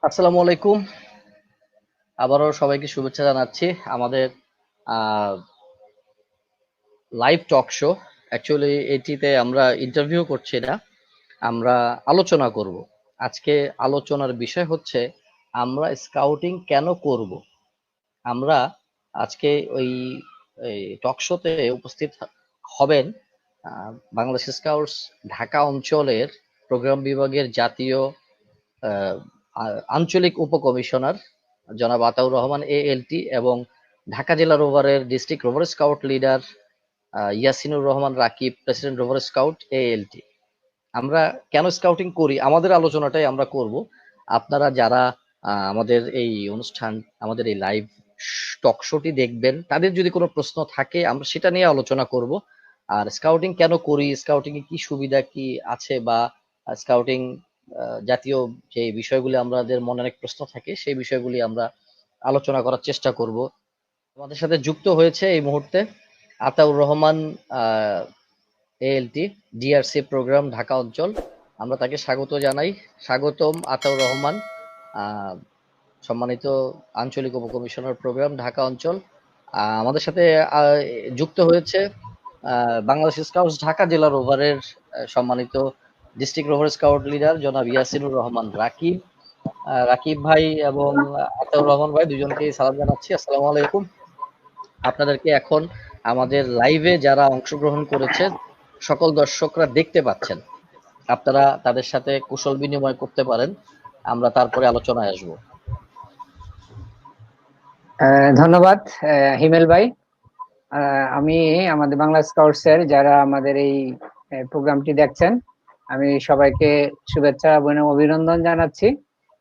আসসালামু আলাইকুম। আবারও সবাইকে শুভেচ্ছা জানাচ্ছি আমাদের লাইভ টক শো। অ্যাকচুয়ালি এটিতে আমরা ইন্টারভিউ করছি না, আমরা আলোচনা করব। আজকে আলোচনার বিষয় হচ্ছে আমরা স্কাউটিং কেন করব। আমরা আজকে ওই এই টক শোতে উপস্থিত হবেন বাংলাদেশ স্কাউটস ঢাকা অঞ্চলের প্রোগ্রাম বিভাগের জাতীয় আহ, আঞ্চলিক উপকমিশনার জনাব আতাউর রহমান এএলটি এবং ঢাকা জেলা রোভারের district rover scout leader Yasinur Rahman Rakib, president rover scout ALT. আমরা কেন স্কাউটিং করি আমাদের আলোচনাটাই আমরা করব। আপনারা যারা আমাদের এই অনুষ্ঠান, আমাদের এই লাইভ টক শোটি দেখবেন, তাদের যদি কোনো প্রশ্ন থাকে আমরা সেটা নিয়ে আলোচনা করব। আর স্কাউটিং কেন করি, স্কাউটিং এ কি সুবিধা কি আছে, বা স্কাউটিং জাতীয় যে বিষয়গুলি আমাদের মনে অনেক প্রশ্ন থাকে সেই বিষয়গুলি আমরা আলোচনা করার চেষ্টা করব। আমাদের সাথে যুক্ত হয়েছে এই মুহূর্তে Ataur Rahman, ALT DRC programme Dhaka অঞ্চল। আমরা তাকে স্বাগত জানাই। স্বাগতম আতাউর রহমান, আহ, সম্মানিত আঞ্চলিক উপকমিশনার প্রোগ্রাম ঢাকা অঞ্চল। আমাদের সাথে আহ, যুক্ত হয়েছে বাংলাদেশ স্কাউটস ঢাকা জেলা রোভারের সম্মানিত ডিস্ট্রিক্ট রোভার স্কাউট লিডার জনাব ইয়াসিনুর রহমান রাকিব। রাকিব ভাই এবং আতাউর রহমান ভাই দুজনকেই সালাম জানাচ্ছি, আসসালামু আলাইকুম। আপনাদেরকে এখন আমাদের লাইভে যারা অংশগ্রহণ করেছে সকল দর্শকরা দেখতে পাচ্ছেন, আপনারা তাদের সাথে কুশল বিনিময় করতে পারেন, আমরা তারপরে আলোচনায় আসব। ধন্যবাদ হিমেল ভাই। আমি আমাদের বাংলা স্কাউটসের যারা আমাদের এই প্রোগ্রামটি দেখছেন, আমি সবাইকে শুভেচ্ছা এবং অভিনন্দন জানাচ্ছি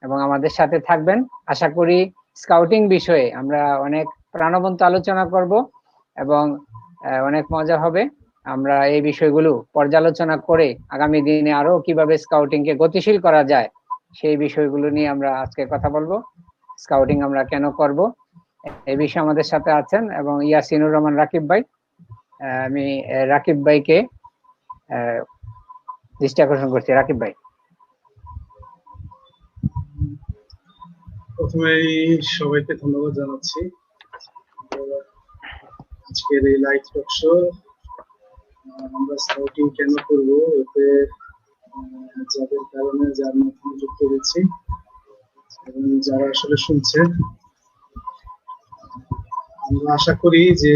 এবং আমাদের সাথে থাকবেন। আশা করি স্কাউটিং বিষয়ে আমরা অনেক প্রাণবন্ত আলোচনা করব এবং অনেক মজা হবে। আমরা এই বিষয়গুলো পর্যালোচনা করে আগামী দিনে আরো কিভাবে স্কাউটিংকে গতিশীল করা যায় সেই বিষয়গুলো নিয়ে আমরা আজকে কথা বলবো। স্কাউটিং আমরা কেন করব এই বিষয়ে আমাদের সাথে আছেন এবং ইয়াসিনুর রহমান রাকিব ভাই। আমি রাকিব ভাইকে দৃষ্টি আকর্ষণ করছি। রাকিব ভাই, প্রথমেই সবাইকে ধন্যবাদ জানাচ্ছি আজকের এই লাইভ টক শো। আমরা স্কাউটিং কেন করব, এতে যাদের কারণে যার মাধ্যমে যুক্ত হয়েছি এবং যারা আসলে শুনছে, আমরা আশা করি যে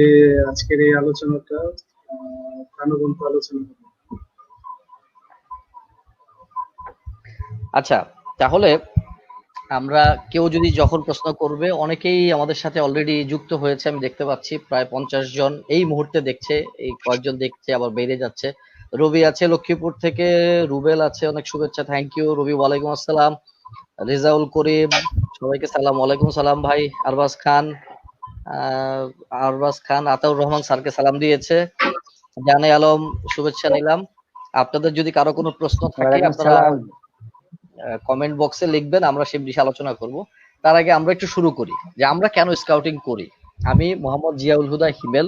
আজকের এই আলোচনাটা প্রাণবন্ত আলোচনা হবে। আচ্ছা, তাহলে আমরা কেউ যদি যখন প্রশ্ন করবে, অনেকেই আমাদের সাথে অলরেডি যুক্ত হয়েছে, আমি দেখতে পাচ্ছি প্রায় 50 জন এই মুহূর্তে দেখছে, এই কয়েকজন দেখছে আবার বেড়ে যাচ্ছে। রবি আছে লক্ষ্মীপুর থেকে, রুবেল আছে, অনেক শুভেচ্ছা, থ্যাংক ইউ রবি, ওয়ালাইকুম আসসালাম। রেজাউল করিম, সবাইকে সালাম, ওয়ালাইকুম সালাম ভাই। আরবাজ খান, আহ আরবাজ খান আতাউর রহমান স্যারকে সালাম দিয়েছে। জানে আলম, শুভেচ্ছা নিলাম। আপনাদের যদি কারো কোনো প্রশ্ন থাকে আপনারা কমেন্ট বক্সে লিখবেন, আমরা সেই বিষয়ে আলোচনা করব। তার আগে আমরা একটু শুরু করি যে আমরা কেন স্কাউটিং করি। আমি মোহাম্মদ জিয়াউল হুদা হিমেল,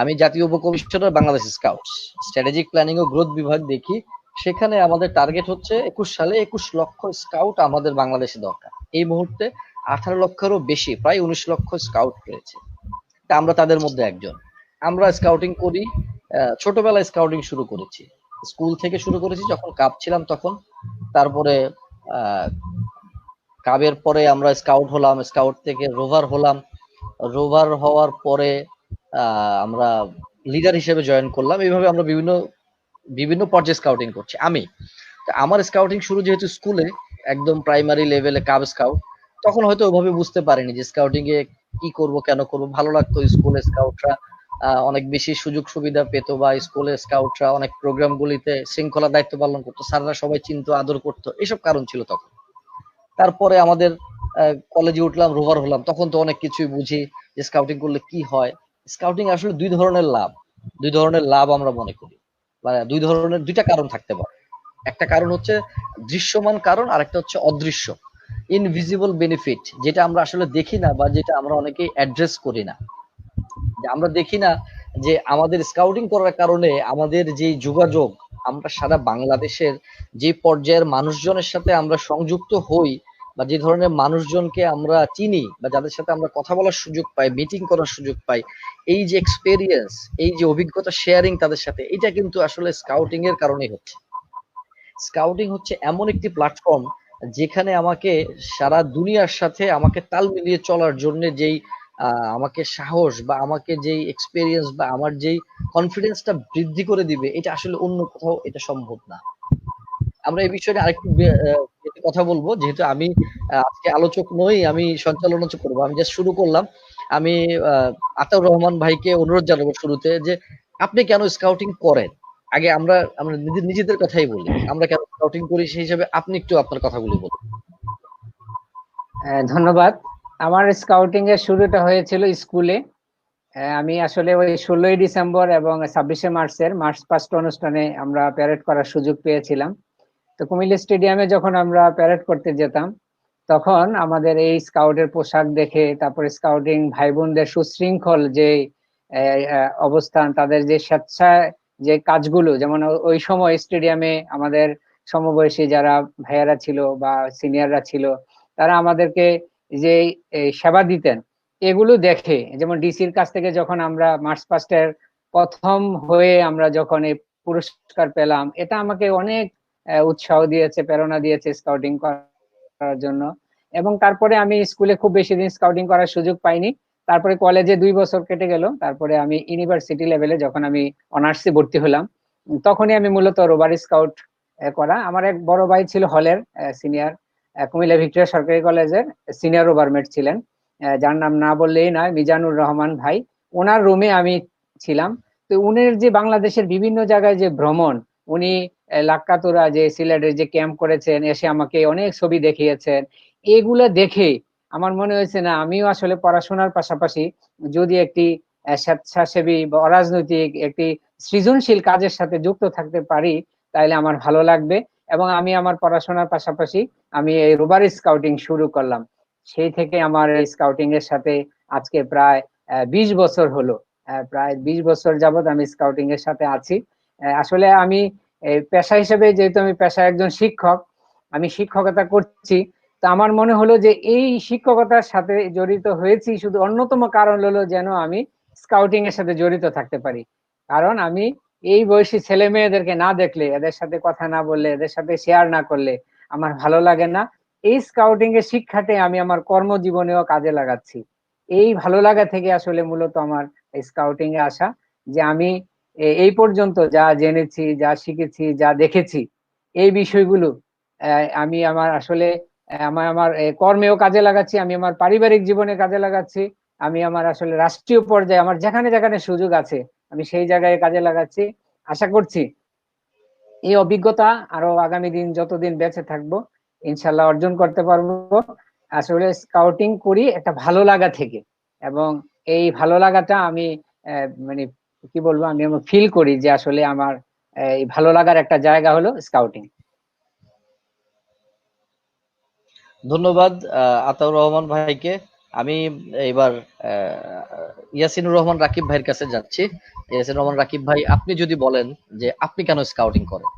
আমি জাতীয় উপকমিশনার বাংলাদেশ স্কাউটস স্ট্র্যাটেজিক প্ল্যানিং ও গ্রোথ বিভাগ দেখি। সেখানে আমাদের টার্গেট হচ্ছে 21 সালে 21 লক্ষ স্কাউট আমাদের বাংলাদেশে দরকার। এই মুহূর্তে 18 লক্ষেরও বেশি, প্রায় 19 লক্ষ স্কাউট রয়েছে, তা আমরা তাদের মধ্যে একজন। আমরা স্কাউটিং করি, ছোটবেলায় স্কাউটিং শুরু করেছি, স্কুল থেকে শুরু করেছি, যখন কাপ ছিলাম তখন। তারপরে কাবের পরে আমরা স্কাউট হলাম, স্কাউট থেকে রোভার হলাম, রোভার হওয়ার পরে আমরা লিডার হিসেবে জয়েন করলাম। এইভাবে আমরা বিভিন্ন বিভিন্ন পর্যায়ে স্কাউটিং করছি। আমি আমার স্কাউটিং শুরু যেহেতু স্কুলে, একদম প্রাইমারি লেভেলে কাব স্কাউট, তখন হয়তো ওইভাবে বুঝতে পারিনি যে স্কাউটিং এ কি করব, কেন করব। ভালো লাগতো, স্কুলে স্কাউটরা অনেক বেশি সুযোগ সুবিধা পেতো, বা স্কুলে স্কাউটরা অনেক প্রোগ্রাম গুলিতে শৃঙ্খলা দায়িত্ব পালন করতো, স্যাররা সবাই চিনতো, আদর করতো, এইসব কারণ ছিল তখন। তারপরে আমাদের কলেজে উঠলাম, রোভার হলাম, তখন তো অনেক কিছুই বুঝি যে স্কাউটিং করলে কি হয়। স্কাউটিং আসলে দুই ধরনের লাভ আমরা মনে করি, মানে দুইটা কারণ থাকতে পারে। একটা কারণ হচ্ছে দৃশ্যমান কারণ, আর একটা হচ্ছে অদৃশ্য, ইনভিজিবল বেনিফিট, যেটা আমরা আসলে দেখি না, বা যেটা আমরা অনেকেই অ্যাড্রেস করি না। যে আমরা দেখি না যে আমাদের স্কাউটিং করার কারণে আমাদের যে যোগাযোগ, আমরা সারা বাংলাদেশের যে পর্যায়ের মানুষজনের সাথে আমরা সংযুক্ত হই, বা যে ধরনের মানুষজনকে আমরা চিনি বা যাদের সাথে আমরা কথা বলার সুযোগ পাই, মিটিং করার সুযোগ পাই, এই যে এক্সপেরিয়েন্স, এই যে অভিজ্ঞতা শেয়ারিং তাদের সাথে, এটা কিন্তু আসলে স্কাউটিং এর কারণেই হচ্ছে। স্কাউটিং হচ্ছে এমন একটি প্ল্যাটফর্ম যেখানে আমাকে সারা দুনিয়ার সাথে আমাকে তাল মিলিয়ে চলার জন্য যেই আমাকে সাহস বা আমাকে যেই এক্সপেরিয়েন্স বা আমার যেই কনফিডেন্সটা বৃদ্ধি করে দিবে, এটা আসলে অন্য কোথাও এটা সম্ভব না। আমরা এই বিষয়ে আরেকটু কথা বলবো, যেহেতু আমি আজকে আলোচক নই, আমি সঞ্চালনা করবো। আমি জাস্ট শুরু করলাম। আমি আতাউর রহমান ভাইকে অনুরোধ জানাবো শুরুতে যে আপনি কেন স্কাউটিং করেন। আগে আমরা আমরা নিজেদের কথাই বলি, আমরা কেন স্কাউটিং করি সেই হিসাবে আপনি একটু আপনার কথাগুলি বলুন। ধন্যবাদ। আমার স্কাউটিং এর শুরুটা হয়েছিল স্কুলে। আমি আসলে ওই 16ই ডিসেম্বর এবং 26শে মার্চের মার্চ পাস্ট অনুষ্ঠানে আমরা প্যারেড করার সুযোগ পেয়েছিলাম। তো কুমিল্লা স্টেডিয়ামে যখন আমরা প্যারেড করতে যেতাম, তখন আমাদের এই স্কাউটের পোশাক দেখে, তারপরে স্কাউটিং ভাই বোনদের সুশৃঙ্খল যে অবস্থান, তাদের যে স্বেচ্ছায় যে কাজগুলো, যেমন ওই সময় স্টেডিয়ামে আমাদের সমবয়সী যারা ভাইয়ারা ছিল বা সিনিয়ররা ছিল, তারা আমাদেরকে যে সেবা দিতেন, এগুলো দেখে, যেমন ডিসির কাছ থেকে যখন আমরা মার্চ পাস্টের প্রথম হয়ে আমরা যখন এই পুরস্কার পেলাম, এটা আমাকে অনেক উৎসাহ দিয়েছে, প্রেরণা দিয়েছে স্কাউটিং করার জন্য। এবং তারপরে আমি স্কুলে খুব বেশি দিন স্কাউটিং করার সুযোগ পাইনি। তারপরে কলেজে 2 বছর কেটে গেল। তারপরে আমি ইউনিভার্সিটি লেভেলে যখন আমি অনার্সে ভর্তি হলাম, তখনই আমি মূলত রোভার স্কাউট করা। আমার এক বড় ভাই ছিল হলের সিনিয়র, কুমিল্লা ভিক্টোরিয়া সরকারি কলেজের সিনিয়র রোভারমেট ছিলেন, যার নাম না বললেই নয়, মিজানুর রহমান ভাই। ওনার রুমে আমি ছিলাম। তো উনি যে বাংলাদেশের বিভিন্ন জায়গায় যে ভ্রমণ, উনি লাক্কাতুরা যে সিলেটের যে ক্যাম্প করেছেন, এসে আমাকে অনেক ছবি দেখিয়েছেন। এগুলো দেখে আমার মনে হয়েছে না, আমিও আসলে পড়াশোনার পাশাপাশি যদি একটি স্বেচ্ছাসেবী বা অরাজনৈতিক একটি সৃজনশীল কাজের সাথে যুক্ত থাকতে পারি, তাহলে আমার ভালো লাগবে। এবং আমি আমার পড়াশোনার পাশাপাশি আমি এই রোভার স্কাউটিং শুরু করলাম। সেই থেকে আমার এই স্কাউটিং এর সাথে আজকে প্রায় 20 বছর হলো। প্রায় 20 বছর যাবত আমি স্কাউটিং এর সাথে আছি। আসলে আমি পেশা হিসেবে, যেহেতু আমি পেশায় একজন শিক্ষক, আমি শিক্ষকতা করছি। তো আমার মনে হলো যে এই শিক্ষকতার সাথে জড়িত হয়েছি শুধু অন্যতম কারণ হলো যেন আমি স্কাউটিং এর সাথে জড়িত থাকতে পারি। কারণ আমি এই বয়সী ছেলে মেয়েদেরকে না দেখলে, এদের সাথে কথা না বললে, এদের সাথে শেয়ার না করলে আমার ভালো লাগে না। এই স্কাউটিং এর শিক্ষাটাই আমি আমার কর্মজীবনেও কাজে লাগাচ্ছি। এই ভালো লাগা থেকে আসলে মূলত আমার স্কাউটিং এ আসা, যে আমি এই পর্যন্ত যা জেনেছি, যা শিখেছি, যা দেখেছি, এই বিষয়গুলো আমি আমার আসলে আমার আমার কর্মেও কাজে লাগাচ্ছি, আমি আমার পারিবারিক জীবনে কাজে লাগাচ্ছি, আমি আমার আসলে রাষ্ট্রীয় পর্যায়ে আমার যেখানে যেখানে সুযোগ আছে আমি সেই জায়গায় কাজে লাগাচ্ছি। আশা করছি এই অভিজ্ঞতা আরো আগামী দিন যতদিন বেঁচে থাকবো ইনশাল্লাহ অর্জন করতে পারবো। আসলে স্কাউটিং করি একটা ভালো লাগা থেকে, এবং এই ভালো লাগাটা আমি মানে কি বলবো, আমি ফিল করি যে আসলে আমার এই ভালো লাগার একটা জায়গা হলো স্কাউটিং। ধন্যবাদ আতাউর রহমান ভাইকে। আমি এবার ইয়াসিনুর রহমান রাকিব ভাইয়ের কাছে যাচ্ছি। ইয়াসিনুর রহমান রাকিব ভাই, আপনি যদি বলেন যে আপনি কেন স্কাউটিং করেন।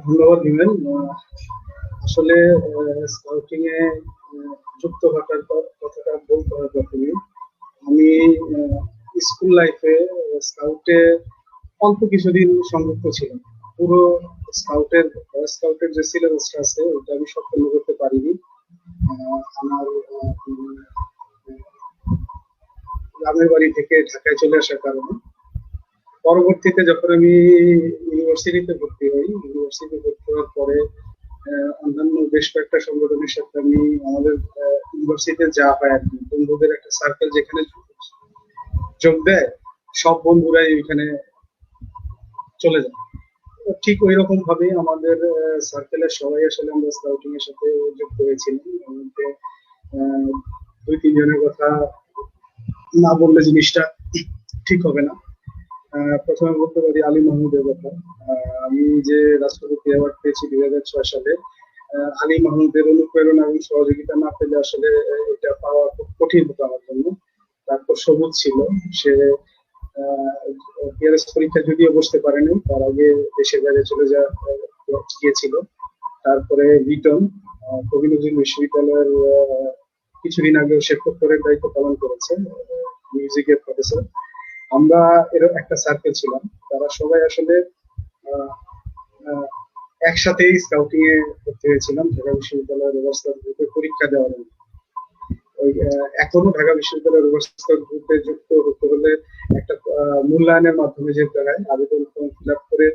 ধন্যবাদ হিমেল। আসলে স্কাউটিং এ যুক্ত হওয়ার কথাটা বলতে হয় প্রথমে। আমি স্কুল লাইফে স্কাউটে অল্প কিছুদিন সংযুক্ত ছিলাম। পুরো স্কাউটের যে সিলেবাসটা আছে ওটা আমি সম্পন্ন করতে পারিনি। আমার গ্রামের বাড়ি থেকে ঢাকায় চলে আসার কারণে পরবর্তীতে যখন আমি ইউনিভার্সিটিতে ভর্তি হওয়ার পরে অন্যান্য বেশ কয়েকটা সংগঠনের সাথে আমি আমাদের ইউনিভার্সিটিতে যা হয় আর কি, বন্ধুদের একটা সার্কেল যেখানে যোগ দেয়, সব বন্ধুরাই ওইখানে চলে যায়। ঠিক ওই রকম ভাবে আমাদের সার্কেলের সবাই আসলে আমরা স্কাউটিং এর সাথে যুক্ত হয়েছিলাম। আমাদের 2-3 জনের কথা না বললে জিনিসটা ঠিক হবে না। প্রথমে বলতে পারি আলী মাহমুদের কথা। আমি যে রাষ্ট্রপতি অ্যাওয়ার্ড পেয়েছি 2006 সালে, আলী মাহমুদের অনুপ্রেরণা এবং সহযোগিতা না পেলে আসলে এটা পাওয়া খুব কঠিন হতো আমার জন্য। তারপর সবুজ ছিল, সে পিআরএস পরীক্ষা যদিও বসতে পারেনি, তার আগে দেশের বাইরে চলে গিয়েছিল। তারপরে লিটন, কবি নজরুল বিশ্ববিদ্যালয়ের কিছুদিন আগেও সে প্রক্টরের দায়িত্ব পালন করেছে, মিউজিকের প্রফেসর। আমরা এর একটা সার্কেল ছিলাম, তারা সবাই আসলে আহ, আহ, একসাথেই স্কাউটিং এ ভর্তি হয়েছিলাম ঢাকা বিশ্ববিদ্যালয়ের অবস্থা পরীক্ষা দেওয়ার জন্য। এখনো ঢাকা বিশ্ববিদ্যালয়ের অবস্থা গ্রুপে যুক্ত হতে হলে একটা মূল্যায়নের মাধ্যমে যেতে হয়, আবেদন ফর্ম ফিল আপ করে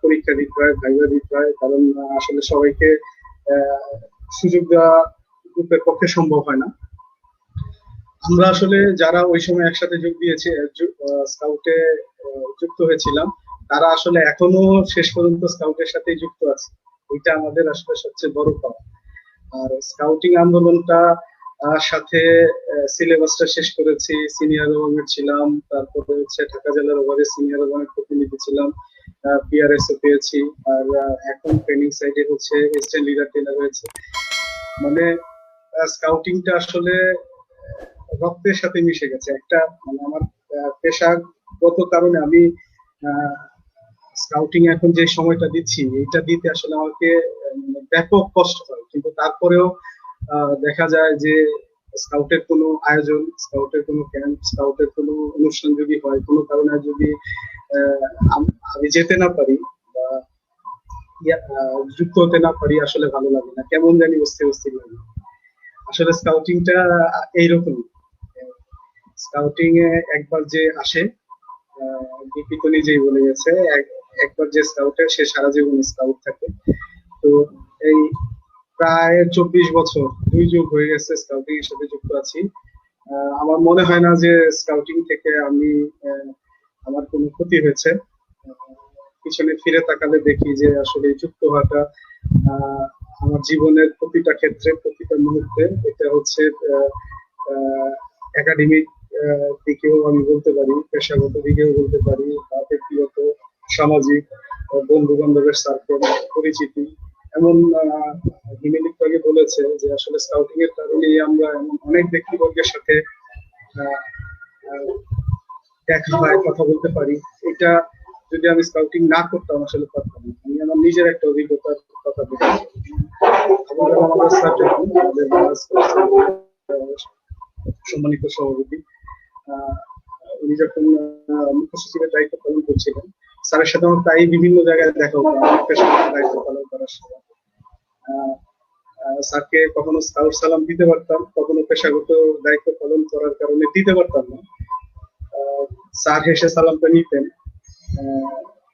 পরীক্ষা দিতে হয়, ভাইভা দিতে হয়, কারণ আসলে সবাইকে সুযোগ দেওয়া গ্রুপের পক্ষে সম্ভব হয় না। আমরা আসলে যারা ওই সময় একসাথে যোগ দিয়েছি, স্কাউটে যুক্ত হয়েছিলাম, তারা আসলে এখনো শেষ পর্যন্ত স্কাউটের সাথে যুক্ত আছে। এটা আমাদের আসলে সবচেয়ে বড় পাওয়া। আর স্কাউটিং আন্দোলনটা সাথে সিলেবাসটা শেষ করেছি, সিনিয়র ওভারের ছিলাম, তারপরে হচ্ছে ঢাকা জেলার ওভারে সিনিয়র ওভারের প্রতিনিধি ছিলাম, পিআরএস ও পেয়েছি, আর এখন ট্রেনিং সাইডে হচ্ছে এসিস্ট্যান্ট লিডার ট্রেনার হয়েছে। মানে স্কাউটিংটা আসলে রক্তের সাথে মিশে গেছে। একটা মানে আমার পেশাগত কারণে আমি স্কাউটিং এখন যে সময়টা দিচ্ছি, এটা দিতে আসলে আমাকে ব্যাপক কষ্ট হয়, কিন্তু তারপরেও দেখা যায় যে স্কাউটের কোনো আয়োজন, স্কাউটের কোনো ক্যাম্প, স্কাউটের কোনো অনুষ্ঠান যদি হয়, কোনো কারণে যদি আমি যেতে না পারি বা যুক্ত হতে না পারি, আসলে ভালো লাগে না, কেমন জানি অস্থির অস্থির লাগে। আসলে স্কাউটিংটা এইরকম। স্কাউটিং এ একবার যে আসে, ডিপি তো নিজেই বলে গেছে, একবার যে স্কাউটে সে সারা জীবন স্কাউট থাকে। তো এই প্রায় 24 বছর, 2 যুগ হয়ে গেছে স্কাউটিং এর সাথে যুক্ত আছি। আমার মনে হয় না যে স্কাউটিং থেকে আমি আমার কোনো ক্ষতি হয়েছে। পিছনে ফিরে তাকালে দেখি যে আসলে যুক্ত হওয়াটা আমার জীবনের প্রতিটা ক্ষেত্রে, প্রতিটা মুহূর্তে, এটা হচ্ছে একাডেমিক দিকেও আমি বলতে পারি, পেশাগত দিকেও বলতে পারি, বা ব্যক্তিগত, সামাজিক, বন্ধু বান্ধবের সার্কেল, পরিচিতি। এমন হিমেলিক আগে বলেছে যে আসলে স্কাউটিং এর কারণে আমরা এমন অনেক ব্যক্তিবর্গের সাথে দেখা হয়, কথা বলতে পারি। এটা যদি আমি স্কাউটিং না করতাম আসলে পারতাম না। আমি আমার নিজের একটা অভিজ্ঞতার কথা বলছি। আমাদের সম্মানিত সভাপতি, উনি যখন মুখ্য সচিবের দায়িত্ব পালন করছিলেন, স্যারের সাথে আমার তাই বিভিন্ন জায়গায় দেখা হতো দায়িত্ব পালন করার সময়। স্যারকে কখনো স্কাউট সালাম দিতে পারতাম, কখনো পেশাগত দায়িত্ব পালন করার কারণে দিতে পারতাম না। স্যার হেসে সালামটা নিতেন।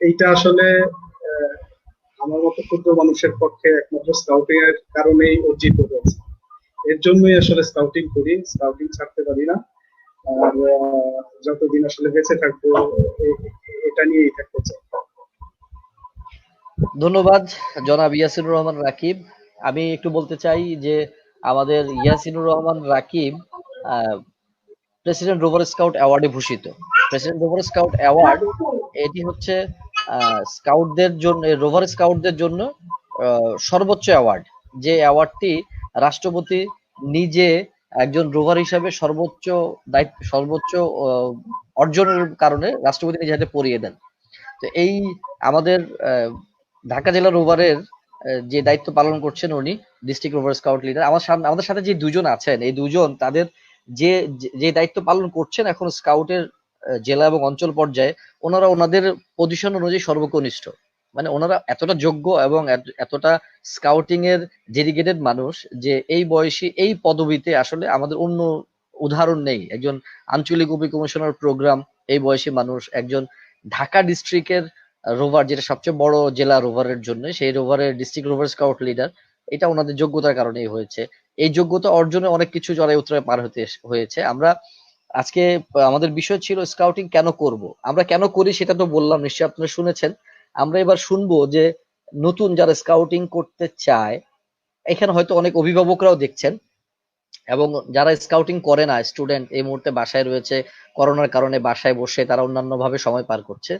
এইটা আসলে আমার মতো ক্ষুদ্র মানুষের পক্ষে একমাত্র স্কাউটিং এর কারণেই অর্জিত হয়েছে। এর জন্যই আসলে স্কাউটিং করি, স্কাউটিং ছাড়তে পারি না। আর যতদিন আসলে বেঁচে থাকবো এটা নিয়েই থাকতে চাই। ধন্যবাদ জনাব ইয়াসিনুর রহমান রাকিব। আমি একটু বলতে চাই যে আমাদের Yasinur Rahman Rakib president rover scout অ্যাওয়ার্ডে ভূষিত। প্রেসিডেন্ট রোভার স্কাউট অ্যাওয়ার্ড এটি হচ্ছে স্কাউটদের জন্য, রোভার স্কাউটদের জন্য সর্বোচ্চ অ্যাওয়ার্ড, যে অ্যাওয়ার্ডটি রাষ্ট্রপতি নিজে একজন রোভার হিসাবে সর্বোচ্চ দায়িত্ব, সর্বোচ্চ অর্জনের কারণে রাষ্ট্রপতি নিজে হাতে পরিয়ে দেন। তো এই আমাদের ঢাকা জেলা রোভারের যে দায়িত্ব পালন করছেন উনি ডিস্ট্রিক্ট রোভার স্কাউট লিডার। আমাদের সাথে যে দুজন আছেন, এই দুজন তাদের যে যে দায়িত্ব পালন করছেন এখন স্কাউটের জেলা এবং অঞ্চল পর্যায়ে, ওনারা ওনাদের পজিশন অনুযায়ী সর্বকনিষ্ঠ। মানে ওনারা এতটা যোগ্য এবং এতটা স্কাউটিং এর ডেডিকেটেড মানুষ যে এই বয়সী এই পদবিতে আসলে আমাদের অন্য উদাহরণ নেই। একজন আঞ্চলিক উপ কমিশনার প্রোগ্রাম এই বয়সী মানুষ, একজন ঢাকা ডিস্ট্রিক্টের রোভার, যেটা সবচেয়ে বড় জেলা রোভারের জন্য, সেই রোভারের ডিস্ট্রিক্ট রোভার স্কাউট লিডার। এটা ওনাদের যোগ্যতার কারণেই হয়েছে। এই যোগ্যতা অর্জনে অনেক কিছু জড়াই উতরাই পার হতে হয়েছে। আমরা আজকে আমাদের বিষয় ছিল স্কাউটিং কেন করব, আমরা কেন করি সেটা তো বললাম, নিশ্চয়ই আপনারা শুনেছেন। আমরা এবার শুনবো যে নতুন যারা স্কাউটিং করতে চায়, এখানে হয়তো অনেক অভিভাবকরাও দেখছেন, এবং যারা স্কাউটিং করে না, স্টুডেন্ট এই মুহূর্তে বাসায় রয়েছে, করোনার কারণে বাসায় বসে তারা অন্যান্য ভাবে সময় পার করছে।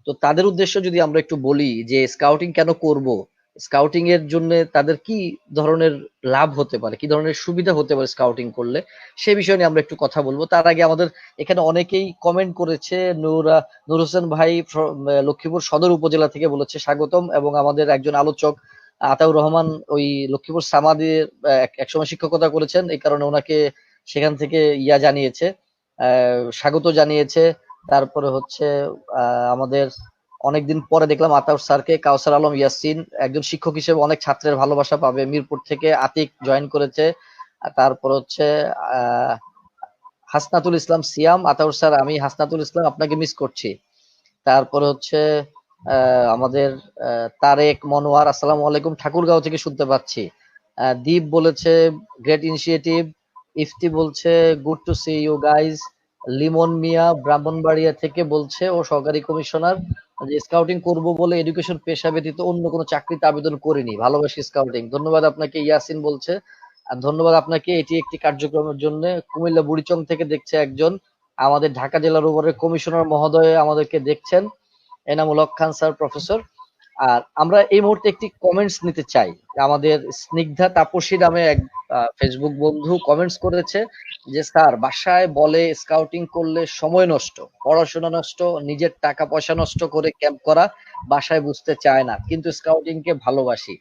তো তাদের উদ্দেশ্য যদি আমরা একটু বলি যে স্কাউটিং কেন করব, স্কাউটিং এর জন্য তাদের কি ধরনের লাভ হতে পারে, কি ধরনের সুবিধা হতে পারে স্কাউটিং করলে, সে বিষয় নিয়ে আমরা একটু কথা বলবো। তার আগে আমাদের এখানে অনেকেই কমেন্ট করেছে। নূর হোসেন ভাই লক্ষ্মীপুর সদর উপজেলা থেকে বলেছে স্বাগতম, এবং আমাদের একজন আলোচক আতাউর রহমান ওই লক্ষ্মীপুর সামাদের একসময় শিক্ষকতা করেছেন, এই কারণে ওনাকে সেখান থেকে জানিয়েছে, স্বাগত জানিয়েছে। তারপরে হচ্ছে আমাদের অনেকদিন পরে দেখলাম আতাউর স্যারকে, কাউসার আলম ইয়াসিন একজন শিক্ষক হিসেবে অনেক ছাত্রের ভালোবাসা পাবে। মিরপুর থেকে আতিক জয়েন করেছে। তারপর হচ্ছে আহ হাসনাতুল ইসলাম সিয়াম, আতাউর স্যার আমি হাসনাতুল ইসলাম আপনাকে মিস করছি। তারপরে হচ্ছে আমাদের তারেক মনোয়ার, আসসালামু আলাইকুম, ঠাকুরগাঁও থেকে শুনতে পাচ্ছি। দীপ বলেছে গ্রেট ইনিশিয়েটিভ। ইফতি বলছে good to see you guys. Limon Mia Brahmanbaria থেকে বলছে ও সহকারী কমিশনার, যে স্কাউটিং করব বলে এডুকেশন পেশা ব্যতীত অন্য কোনো চাকরিতে আবেদন করিনি, ভালোবাসি স্কাউটিং। ধন্যবাদ আপনাকে, ইয়াসিন বলছে। আর ধন্যবাদ আপনাকে, এটি একটি কার্যক্রমের জন্য। কুমিল্লা বুড়িচং থেকে দেখছে একজন, আমাদের ঢাকা জেলার উপরে কমিশনার মহোদয় আমাদেরকে দেখছেন, এনামুল হক খান স্যার প্রফেসর। আর আমরা এই মুহূর্তে একটি কমেন্টস নিতে চাই। আমাদের স্নিগ্ধা তাপসী নামে এক ফেসবুক বন্ধু কমেন্টস করেছে যে স্যার বাসায় বলে স্কাউটিং করলে সময় নষ্ট, পড়াশোনা নষ্ট, নিজের টাকা পয়সা নষ্ট করে ক্যাম্প করা, বাসায় বুঝতে চায় না, কিন্তু স্কাউটিং কে ভালোবাসি।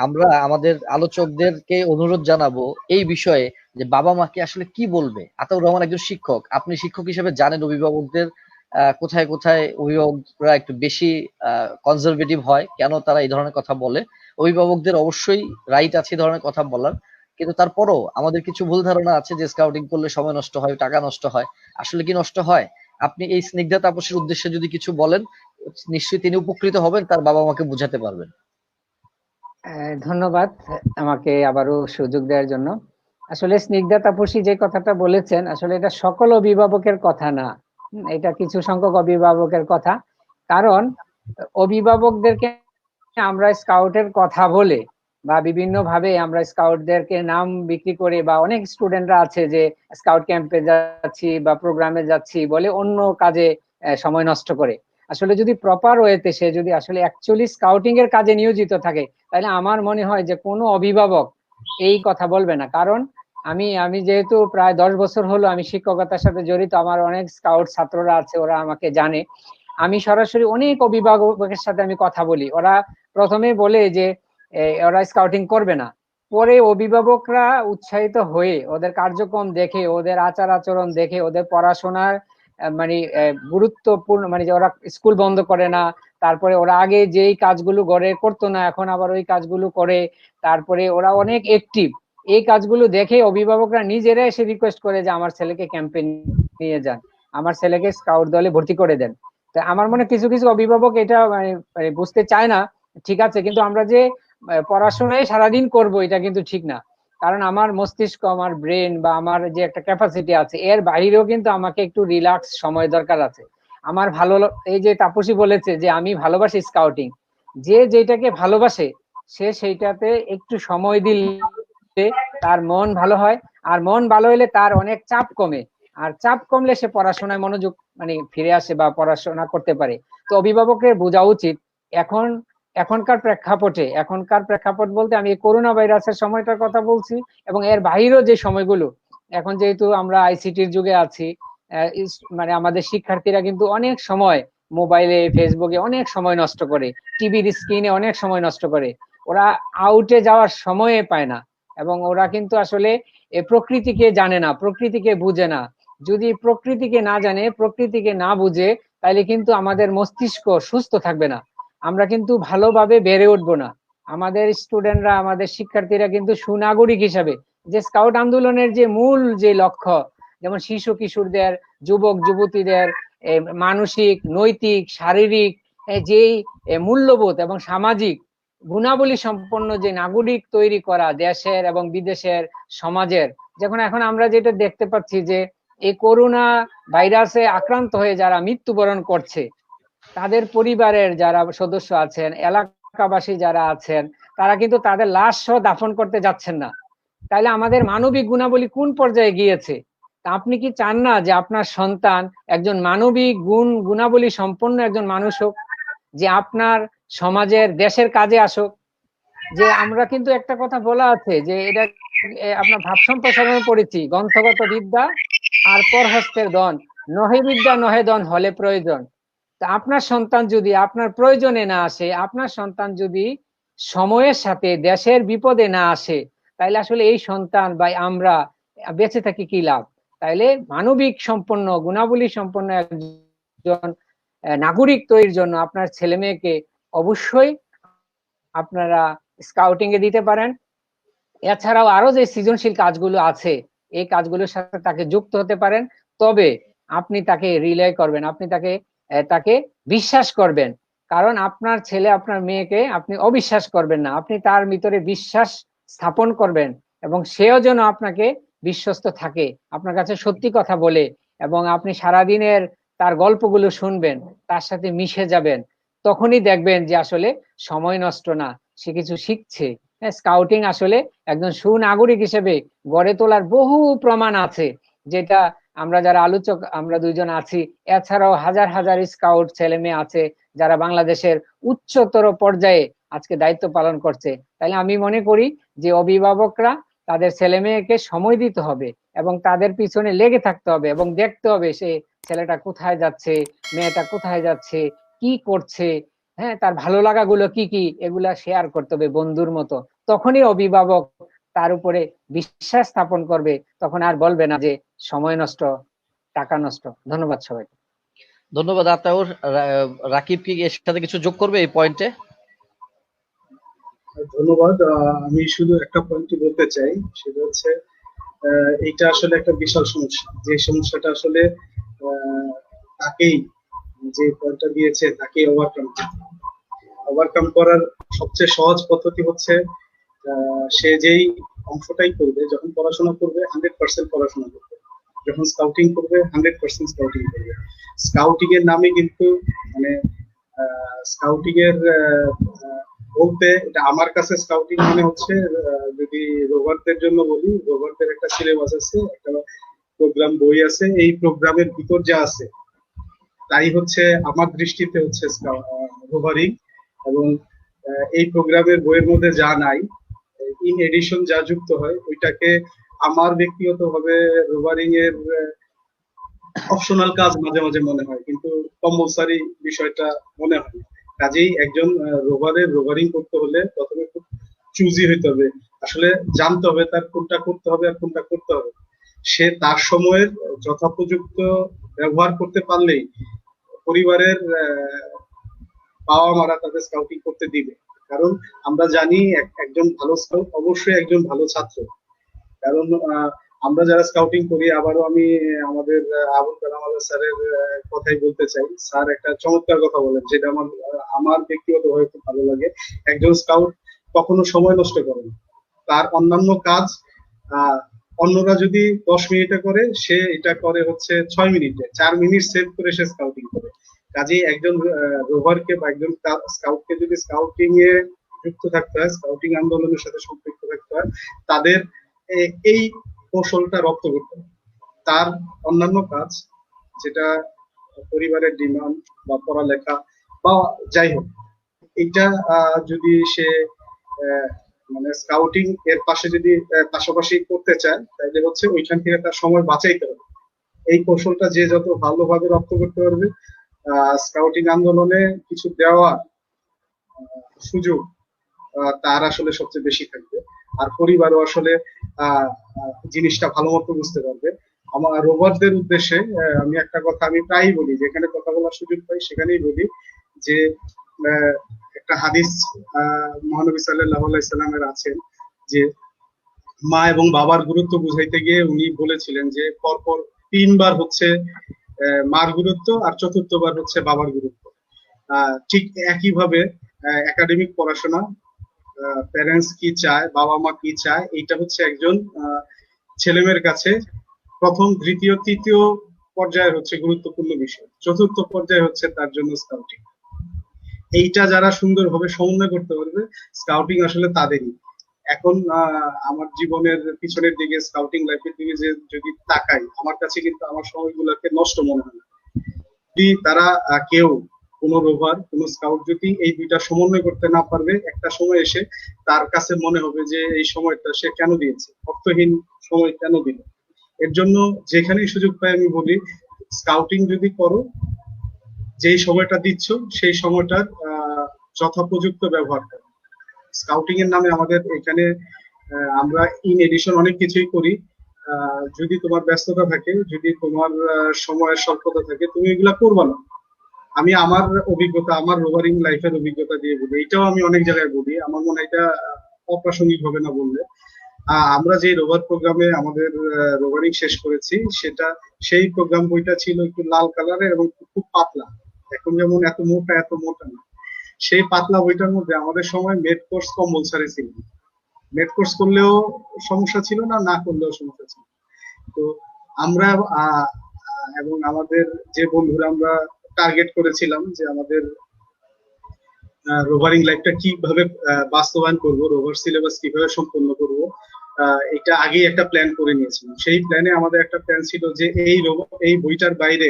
আমরা আমাদের আলোচকদেরকে অনুরোধ জানাবো এই বিষয়ে যে বাবা মাকে আসলে কি বলবে। আতাউর রহমান একজন শিক্ষক, আপনি শিক্ষক হিসেবে জানেন অভিভাবকদের কোথায় কোথায় অভিভাবকরা একটু বেশি কনজারভেটিভ হয়, কেন তারা এই ধরনের কথা বলে। অভিভাবকদের অবশ্যই রাইট আছে এই ধরনের কথা বলার, কিন্তু তারপরও আমাদের কিছু ভুল ধারণা আছে যে স্কাউটিং করলে সময় নষ্ট হয়, টাকা নষ্ট হয়। আসলে কি নষ্ট হয়? আপনি এই স্নিগ্ধা তাপসীর উদ্দেশ্যে যদি কিছু বলেন, নিশ্চয়ই তিনি উপকৃত হবেন, তার বাবা মাকে বুঝাতে পারবেন। ধন্যবাদ আমাকে আবারও সুযোগ দেওয়ার জন্য। আসলে স্নিগ্ধা তাপসী যে কথাটা বলেছেন, আসলে এটা সকল অভিভাবকের কথা না, এটা কিছু সংখ্যক অভিভাবকের কথা। কারণ অভিভাবকদেরকে আমরা স্কাউটের কথা বলে বা বিভিন্ন ভাবে আমরা স্কাউটদেরকে নাম বিক্রি করে, বা অনেক স্টুডেন্টরা আছে যে স্কাউট ক্যাম্পে যাচ্ছি বা প্রোগ্রামে যাচ্ছি বলে অন্য কাজে সময় নষ্ট করে। আসলে যদি প্রপার ওয়েতে সে যদি আসলে অ্যাকচুয়ালি স্কাউটিং এর কাজে নিয়োজিত থাকে, তাহলে আমার মনে হয় যে কোনো অভিভাবক এই কথা বলবে না। কারণ আমি আমি যেহেতু প্রায় 10 বছর হলো আমি শিক্ষকতার সাথে জড়িত, আমার অনেক স্কাউট ছাত্ররা আছে, ওরা আমাকে জানে। আমি সরাসরি অনেক অভিভাবকের সাথে আমি কথা বলি, ওরা প্রথমে বলে যে ওরা স্কাউটিং করবে না, পরে অভিভাবকরা উৎসাহিত হয়ে ওদের কার্যক্রম দেখে, ওদের আচার আচরণ দেখে, ওদের পড়াশোনার মানে গুরুত্বপূর্ণ, মানে যে ওরা স্কুল বন্ধ করে না, তারপরে ওরা আগে যেই কাজগুলো ঘরে করতো না এখন আবার ওই কাজগুলো করে, তারপরে ওরা অনেক অ্যাক্টিভ। এই কাজগুলো দেখে অভিভাবকরা নিজেরা এসে রিকোয়েস্ট করে যে আমার ছেলেকে ক্যাম্পে নিয়ে যান, আমার ছেলেকে স্কাউট দলে ভর্তি করে দেন। তো আমার মনে কিছু কিছু অভিভাবক এটা মানে বুঝতে চায় না, ঠিক আছে, কিন্তু আমরা যে পড়াশোনায় সারাদিন করব এটা কিন্তু ঠিক না। কারণ আমার মস্তিষ্ক, আমার ব্রেন বা আমার যে একটা ক্যাপাসিটি আছে, এর বাইরেও কিন্তু আমাকে একটু রিল্যাক্স সময় দরকার আছে। আমার ভালো, এই যে তাপসী বলেছে যে আমি ভালোবাসি স্কাউটিং, যে যেটাকে ভালোবাসে সে সেইটাতে একটু সময় দিলে তার মন ভালো হয়, আর মন ভালো হলে তার অনেক চাপ কমে, আর চাপ কমলে সে পড়াশোনায় মনোযোগ মানে ফিরে আসে বা পড়াশোনা করতে পারে। তো অভিভাবকের বোঝা উচিত এখন, এখনকার প্রেক্ষাপট বলতে আমি করোনা ভাইরাসের সময়টার কথা বলছি, এবং এর বাইরেও যে সময়গুলো, এখন যেহেতু আমরা আইসিটির যুগে আছি, মানে আমাদের শিক্ষার্থীরা কিন্তু অনেক সময় মোবাইলে ফেসবুকে অনেক সময় নষ্ট করে, টিভির স্ক্রিনে অনেক সময় নষ্ট করে, ওরা আউটে যাওয়ার সময় পায় না, এবং ওরা কিন্তু আসলে প্রকৃতিকে জানে না, প্রকৃতিকে বুঝে না। যদি প্রকৃতিকে না জানে, প্রকৃতিকে না বুঝে, তাহলে কিন্তু আমাদের মস্তিষ্ক সুস্থ থাকবে না, আমরা কিন্তু ভালোভাবে বেড়ে উঠবো না। আমাদের স্টুডেন্টরা, আমাদের শিক্ষার্থীরা কিন্তু সুনাগরিক হিসাবে, যে স্কাউট আন্দোলনের যে মূল যে লক্ষ্য, যেমন শিশু কিশোরদের, যুবক যুবতীদের মানসিক, নৈতিক, শারীরিক যেই মূল্যবোধ এবং সামাজিক গুণাবলী সম্পন্ন যে নাগরিক তৈরি করা দেশের এবং বিদেশের সমাজের। যখন এখন আমরা যেটা দেখতে পাচ্ছি যে এই করোনা ভাইরাসে আক্রান্ত হয়ে যারা মৃত্যুবরণ করছে, তাদের পরিবারের যারা সদস্য আছেন, এলাকাবাসী যারা আছেন, তারা কিন্তু তাদের লাশ সহ দাফন করতে যাচ্ছেন না। তাহলে আমাদের মানবিক গুণাবলী কোন পর্যায়ে গিয়েছে? তা আপনি কি চান না যে আপনার সন্তান একজন মানবিক গুণাবলী সম্পন্ন একজন মানুষ হোক, যে আপনার সমাজের দেশের কাজে আসুক? যে আমরা কিন্তু একটা কথা বলা আছে যে এটা আপনার ভাব সম্প্রসারণ পড়েছি, গ্রন্থগত বিদ্যা আর পরহস্তের ধন, নহে বিদ্যা নহে ধন হলে প্রয়োজন। তা আপনার সন্তান যদি আপনার প্রয়োজনে না আসে, আপনার সন্তান যদি সময়ের সাথে দেশের বিপদে না আসে, তাইলে আসলে এই সন্তান বা আমরা বেঁচে থাকি কি লাভ? তাইলে মানবিক সম্পন্ন, গুণাবলী সম্পন্ন একজন নাগরিক তৈরির জন্য আপনার ছেলে মেয়েকে অবশ্যই আপনারা স্কাউটিং এ দিতে পারেন। এছাড়াও আরো যে সৃজনশীল কাজগুলো আছে, এই কাজগুলোর সাথে তাকে যুক্ত হতে পারেন। তবে আপনি তাকে রিলে করবেন, আপনি তাকে বিশ্বাস করবেন। কারণ আপনার ছেলে আপনার মেয়েকে আপনি অবিশ্বাস করবেন না, আপনি তার ভিতরে বিশ্বাস স্থাপন করবেন এবং সেও যেন আপনাকে বিশ্বস্ত থাকে, আপনার কাছে সত্যি কথা বলে, এবং আপনি সারাদিনের তার গল্পগুলো শুনবেন, তার সাথে মিশে যাবেন। তখনই দেখবেন যে আসলে সময় নষ্ট না, সে কিছু শিখছে। স্কাউটিং আসলে একজন সুনাগরিক হিসেবে গড়ে তোলার বহু প্রমাণ আছে, যেটা আমরা যারা আলোচক আমরা দুইজন আছি, এছাড়াও হাজার হাজার স্কাউট ছেলে মেয়ে আছে যারা বাংলাদেশের উচ্চতর পর্যায়ে আজকে দায়িত্ব পালন করছে। তাহলে আমি মনে করি যে অভিভাবকরা তাদের ছেলে মেয়েকে সময় দিতে হবে এবং তাদের পিছনে লেগে থাকতে হবে এবং দেখতে হবে সে ছেলেটা কোথায় যাচ্ছে, মেয়েটা কোথায় যাচ্ছে, কি করছে, হ্যাঁ, তার ভালো লাগাগুলো কি কি, এগুলা শেয়ার করতে হবে বন্ধুর মতো। তখনই অভিভাবক তার উপরে বিশ্বাস স্থাপন করবে, তখন আর বলবে না যে সময় নষ্ট, টাকা নষ্ট। ধন্যবাদ সবাইকে। ধন্যবাদ আতাউর। রাকিব কি এর সাথে কিছু যোগ করবে এই পয়েন্টে? ধন্যবাদ। আমি শুধু একটা পয়েন্ট বলতে চাই, সেটা হচ্ছে এটা আসলে একটা বিশাল সমস্যা, যে সমস্যাটা আসলে তাকেই, যে পয়েন্টটা দিয়েছে তাকেই ওভারকাম করার সবচেয়ে সহজ পদ্ধতি হচ্ছে সে যেই অংশটাই করবে, যখন পড়াশোনা করবে 100% পড়াশোনা করবে, যখন স্কাউটিং করবে 100% স্কাউটিং করবে। স্কাউটিং এর নামে কিন্তু মানে স্কাউটিং এর বলতে, এটা আমার কাছে স্কাউটিং মানে হচ্ছে, যদি রোভারদের জন্য বলি, রোভারদের একটা সিলেবাস আছে, একটা প্রোগ্রাম বই আছে, এই প্রোগ্রামের ভিতর যা আছে তাই হচ্ছে আমার দৃষ্টিতে হচ্ছে রোভারিং। এবং এই প্রোগ্রামের বইয়ের মধ্যে যা নাই, ইন এডিশন যা যুক্ত হয়, ওইটাকে আমার ব্যক্তিগত ভাবে রোভারিং এর অপশনাল কাজ মাঝে মাঝে মনে হয়, কিন্তু কম্পালসারি বিষয়টা মনে হয়। কাজেই একজন রোভারিং করতে হলে প্রথমে খুব চুজি হইতে হবে, আসলে জানতে হবে তার কোনটা করতে হবে আর কোনটা করতে হবে। সে তার সময়ের যথোপযুক্ত ব্যবহার করতে পারলেই পরিবারের বাবা মারা তাদের স্কাউটিং করতে দিবে। কারণ আমরা জানি একজন ভালো স্কাউট অবশ্যই একজন ভালো ছাত্র। কারণ আমরা যারা স্কাউটিং করি, আবারও আমি আমাদের আবুল কালাম আজাদ স্যারের কথাই বলতে চাই। স্যার একটা চমৎকার কথা বলেন, যেটা আমার ব্যক্তিগতভাবে খুব ভালো লাগে। একজন স্কাউট কখনো সময় নষ্ট করে না, তার অন্যান্য কাজ অন্যরা যদি 10 মিনিটে করে, সে এটা করে হচ্ছে 6 মিনিটে, 4 মিনিট সেভ করে সে স্কাউটিং করে। কাজেই একজন রোভারকে বা একজন স্কাউটকে যদি স্কাউটিং এ যুক্ত থাকতে হয়, স্কাউটিং আন্দোলনের সাথে সম্পৃক্ত থাকতে হয়, তাদের এই কৌশলটা রপ্ত করতে হবে। তার অন্যান্য কাজ, যেটা পরিবারের ডিমান্ড বা পড়ালেখা বা যাই হোক, এটা যদি সে মানে স্কাউটিং এর পাশে যদি পাশাপাশি করতে চায়, তাহলে হচ্ছে ওইখান থেকে তার সময় বাঁচাইতে হবে। এই কৌশলটা যে যত ভালোভাবে রপ্ত করতে পারবে, স্কাউটিং আন্দোলনে কিছু দেওয়া সুযোগ তার আসলে সবচেয়ে বেশি থাকবে। আর পরিবারও আসলে জিনিসটা ভালো মতো বুঝতে পারবে। আমার রোভারদের উদ্দেশ্যে আমি একটা কথা আমি প্রায়ই বলি, যেখানে কথা বলার সুযোগ পাই সেখানেই বলি, যে একটা হাদিস মহানবী সাল্লাল্লাহু আলাইহি সাল্লামের আছেন, যে মা এবং বাবার গুরুত্ব বুঝাইতে গিয়ে উনি বলেছিলেন যে পরপর 3 বার হচ্ছে মার গুরুত্ব আর 4র্থ বার হচ্ছে বাবার গুরুত্ব। ঠিক একইভাবে একাডেমিক পড়াশোনা, প্যারেন্টস কি চায়, বাবা মা কি চায়, এইটা হচ্ছে একজন ছেলেমেয়ের কাছে প্রথম, দ্বিতীয়, তৃতীয় পর্যায়ে হচ্ছে গুরুত্বপূর্ণ বিষয়। 4র্থ পর্যায়ে হচ্ছে তার জন্য স্কাউটিং। এইটা যারা সুন্দরভাবে সমন্বয় করতে পারবে, স্কাউটিং আসলে তাদেরই। এখন আমার জীবনের পিছনের দিকে, স্কাউটিং লাইফের দিকে যে যদি তাকাই, আমার কাছে কিন্তু আমার সময়গুলোকে নষ্ট মনে হয় না। যদি তারা কেউ, কোন রোভার, কোন স্কাউট যদি এই দুইটা সমন্বয় করতে না পারবে, একটা সময় এসে তার কাছে মনে হবে যে এই সময়টা সে কেন দিয়েছে, অর্থহীন সময় কেন দিল। এর জন্য যেখানেই সুযোগ পাই আমি বলি, স্কাউটিং যদি করো, যেই সময়টা দিচ্ছ সেই সময়টার যথোপযুক্ত ব্যবহার করো। স্কাউটিং এর নামে আমাদের এখানে আমরা ইন এডিশন অনেক কিছুই করি। যদি তোমার ব্যস্ততা থাকে, যদি তোমার সময়ের স্বল্পতা থাকে, তুমি এগুলা করবা না। আমি আমার অভিজ্ঞতা, আমার রোভারিং লাইফের অভিজ্ঞতা দিয়ে বলি, এটাও আমি অনেক জায়গায় বলি, আমার মনে হয় এটা অপ্রাসঙ্গিক হবে না বললে। আমরা যে রোভার প্রোগ্রামে আমাদের রোভারিং শেষ করেছি, সেটা সেই প্রোগ্রাম বইটা ছিল একটু লাল কালারের এবং খুব পাতলা, এখন যেমন এত মোটা না। সেই পাতলা বইটার মধ্যে আমাদের সময় মেড কোর্স কম্পালসারি ছিল। মেড কোর্স করলেও সমস্যা ছিল না, না করলেও সমস্যা ছিল। তো আমরা এবং আমাদের যে বন্ধুরা আমরা টার্গেট করেছিলাম যে আমাদের রোভারিং লাইফটা কিভাবে বাস্তবায়ন করব, রোভার সিলেবাস কিভাবে সম্পন্ন করব, এটা আগেই একটা প্ল্যান করে নিয়েছিলাম। সেই প্ল্যানে আমাদের একটা প্ল্যান ছিল যে এই বইটার বাইরে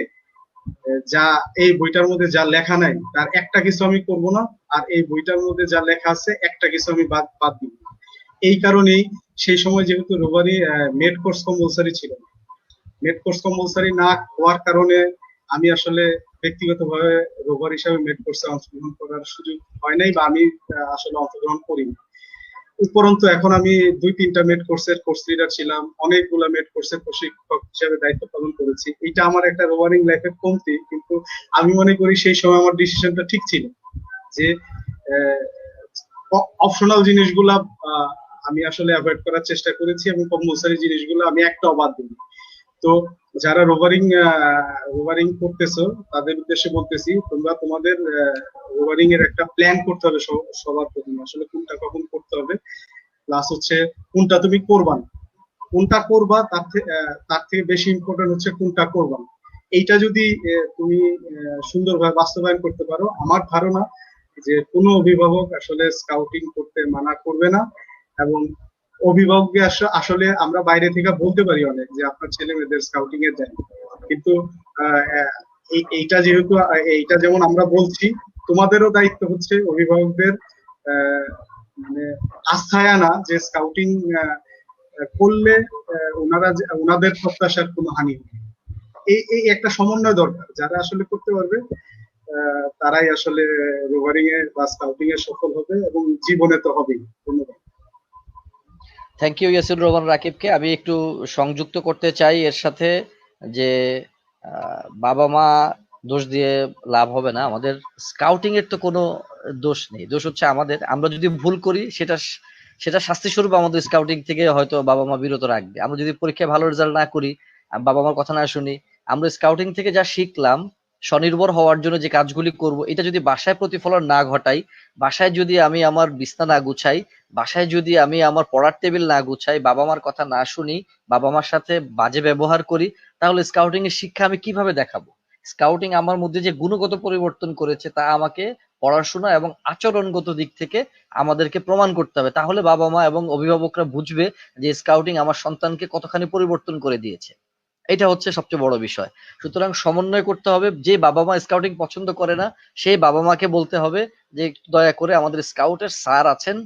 যা, এই বইটার মধ্যে যা লেখা নাই তার একটা কিছু আমি করব না, আর এই বইটার মধ্যে যা লেখা আছে একটা কিছু আমি বাদ দিব। এই কারণেই সেই সময় যেহেতু রোভারি মেড কোর্স কম্পালসারি ছিল, মেড কোর্স কম্পালসারি না হওয়ার কারণে আমি আসলে ব্যক্তিগতভাবে রোভার হিসাবে মেড কোর্সে অংশগ্রহণ করার সুযোগ হয় নাই, বা আমি আসলে অংশগ্রহণ করিনি। উপরন্তু এখন আমি 2-3টা মেড কোর্সের কোর্স লিডার ছিলাম, অনেকগুলা মেড কোর্সের প্রশিক্ষক হিসেবে দায়িত্ব পালন করেছি। এটা আমার একটা রোভারিং লাইফের কমতি, কিন্তু আমি মনে করি সেই সময় আমার ডিসিশনটা ঠিক ছিল যে অপশনাল জিনিসগুলা আমি আসলে অ্যাভয়েড করার চেষ্টা করেছি এবং কম্পালসারি জিনিসগুলো আমি একটা অবাদ দিই। তো যারা রোভারিং করতেছো তাদের উদ্দেশ্যে বলতেছি, তোমরা তোমাদের রোভারিং এর একটা প্ল্যান করতে হবে সবার প্রথমে, আসলে কোনটা কখন করতে হবে, প্লাস হচ্ছে কোনটা তুমি করবা না। কোনটা করবা তার থেকে বেশি ইম্পর্টেন্ট হচ্ছে কোনটা করবা না। এইটা যদি তুমি সুন্দরভাবে বাস্তবায়ন করতে পারো, আমার ধারণা যে কোনো অভিভাবক আসলে স্কাউটিং করতে মানা করবে না। এবং অভিভাবককে আসলে আমরা বাইরে থেকে বলতে পারি অনেক যে আপনার ছেলে মেয়েদের স্কাউটিং এ যায়, কিন্তু এইটা যেহেতু এইটা যেমন আমরা বলছি, তোমাদেরও দায়িত্ব হচ্ছে অভিভাবকদের মানে আস্থায় আনা যে স্কাউটিং করলে ওনাদের প্রত্যাশার কোনো হানি হবে। এই একটা সমন্বয় দরকার, যারা আসলে করতে পারবে তারাই আসলে রোভারিং এ বা স্কাউটিং এ সফল হবে, এবং জীবনে তো হবেই। ধন্যবাদ। থ্যাংক ইউ ইয়াসির রহমান রাকিবকে। আমি একটু সংযুক্ত করতে চাই এর সাথে যে বাবা মা দোষ দিয়ে লাভ হবে না, আমাদের স্কাউটিং এর তো কোনো দোষ নেই, দোষ হচ্ছে আমাদের। আমরা যদি ভুল করি সেটা শাস্তি স্বরূপ আমাদের স্কাউটিং থেকে হয়তো বাবা মা বিরত রাখবে। আমরা যদি পরীক্ষায় ভালো রেজাল্ট না করি, বাবা মার কথা না শুনি, আমরা স্কাউটিং থেকে যা শিখলাম স্বনির্ভর হওয়ার জন্য যে কাজগুলি করব, এটা যদি বাসায় প্রতিফলন না ঘটাই, বাসায় যদি আমি আমার বিছনা না গুছাই, বাসায় যদি আমি আমার পড়ার টেবিল না গুছাই, বাবা মার কথা না শুনি, বাবা মার সাথে বাজে ব্যবহার করি, তাহলে স্কাউটিং এর শিক্ষা আমি কিভাবে দেখাবো? স্কাউটিং আমার মধ্যে যে গুণগত পরিবর্তন করেছে তা আমাকে পড়াশোনা এবং আচরণগত দিক থেকে আমাদেরকে প্রমাণ করতে হবে। তাহলে বাবা মা এবং অভিভাবকরা বুঝবে যে স্কাউটিং আমার সন্তানকে কতখানি পরিবর্তন করে দিয়েছে। এটা হচ্ছে সবচেয়ে বড় বিষয়। সুতরাং সমন্বয় করতে হবে। যে বাবা মা স্কাউটিং পছন্দ করে না, সেই বাবা মাকে বলতে হবে যে একটু দয়া করে আমাদের স্কাউটের স্যার আছেন,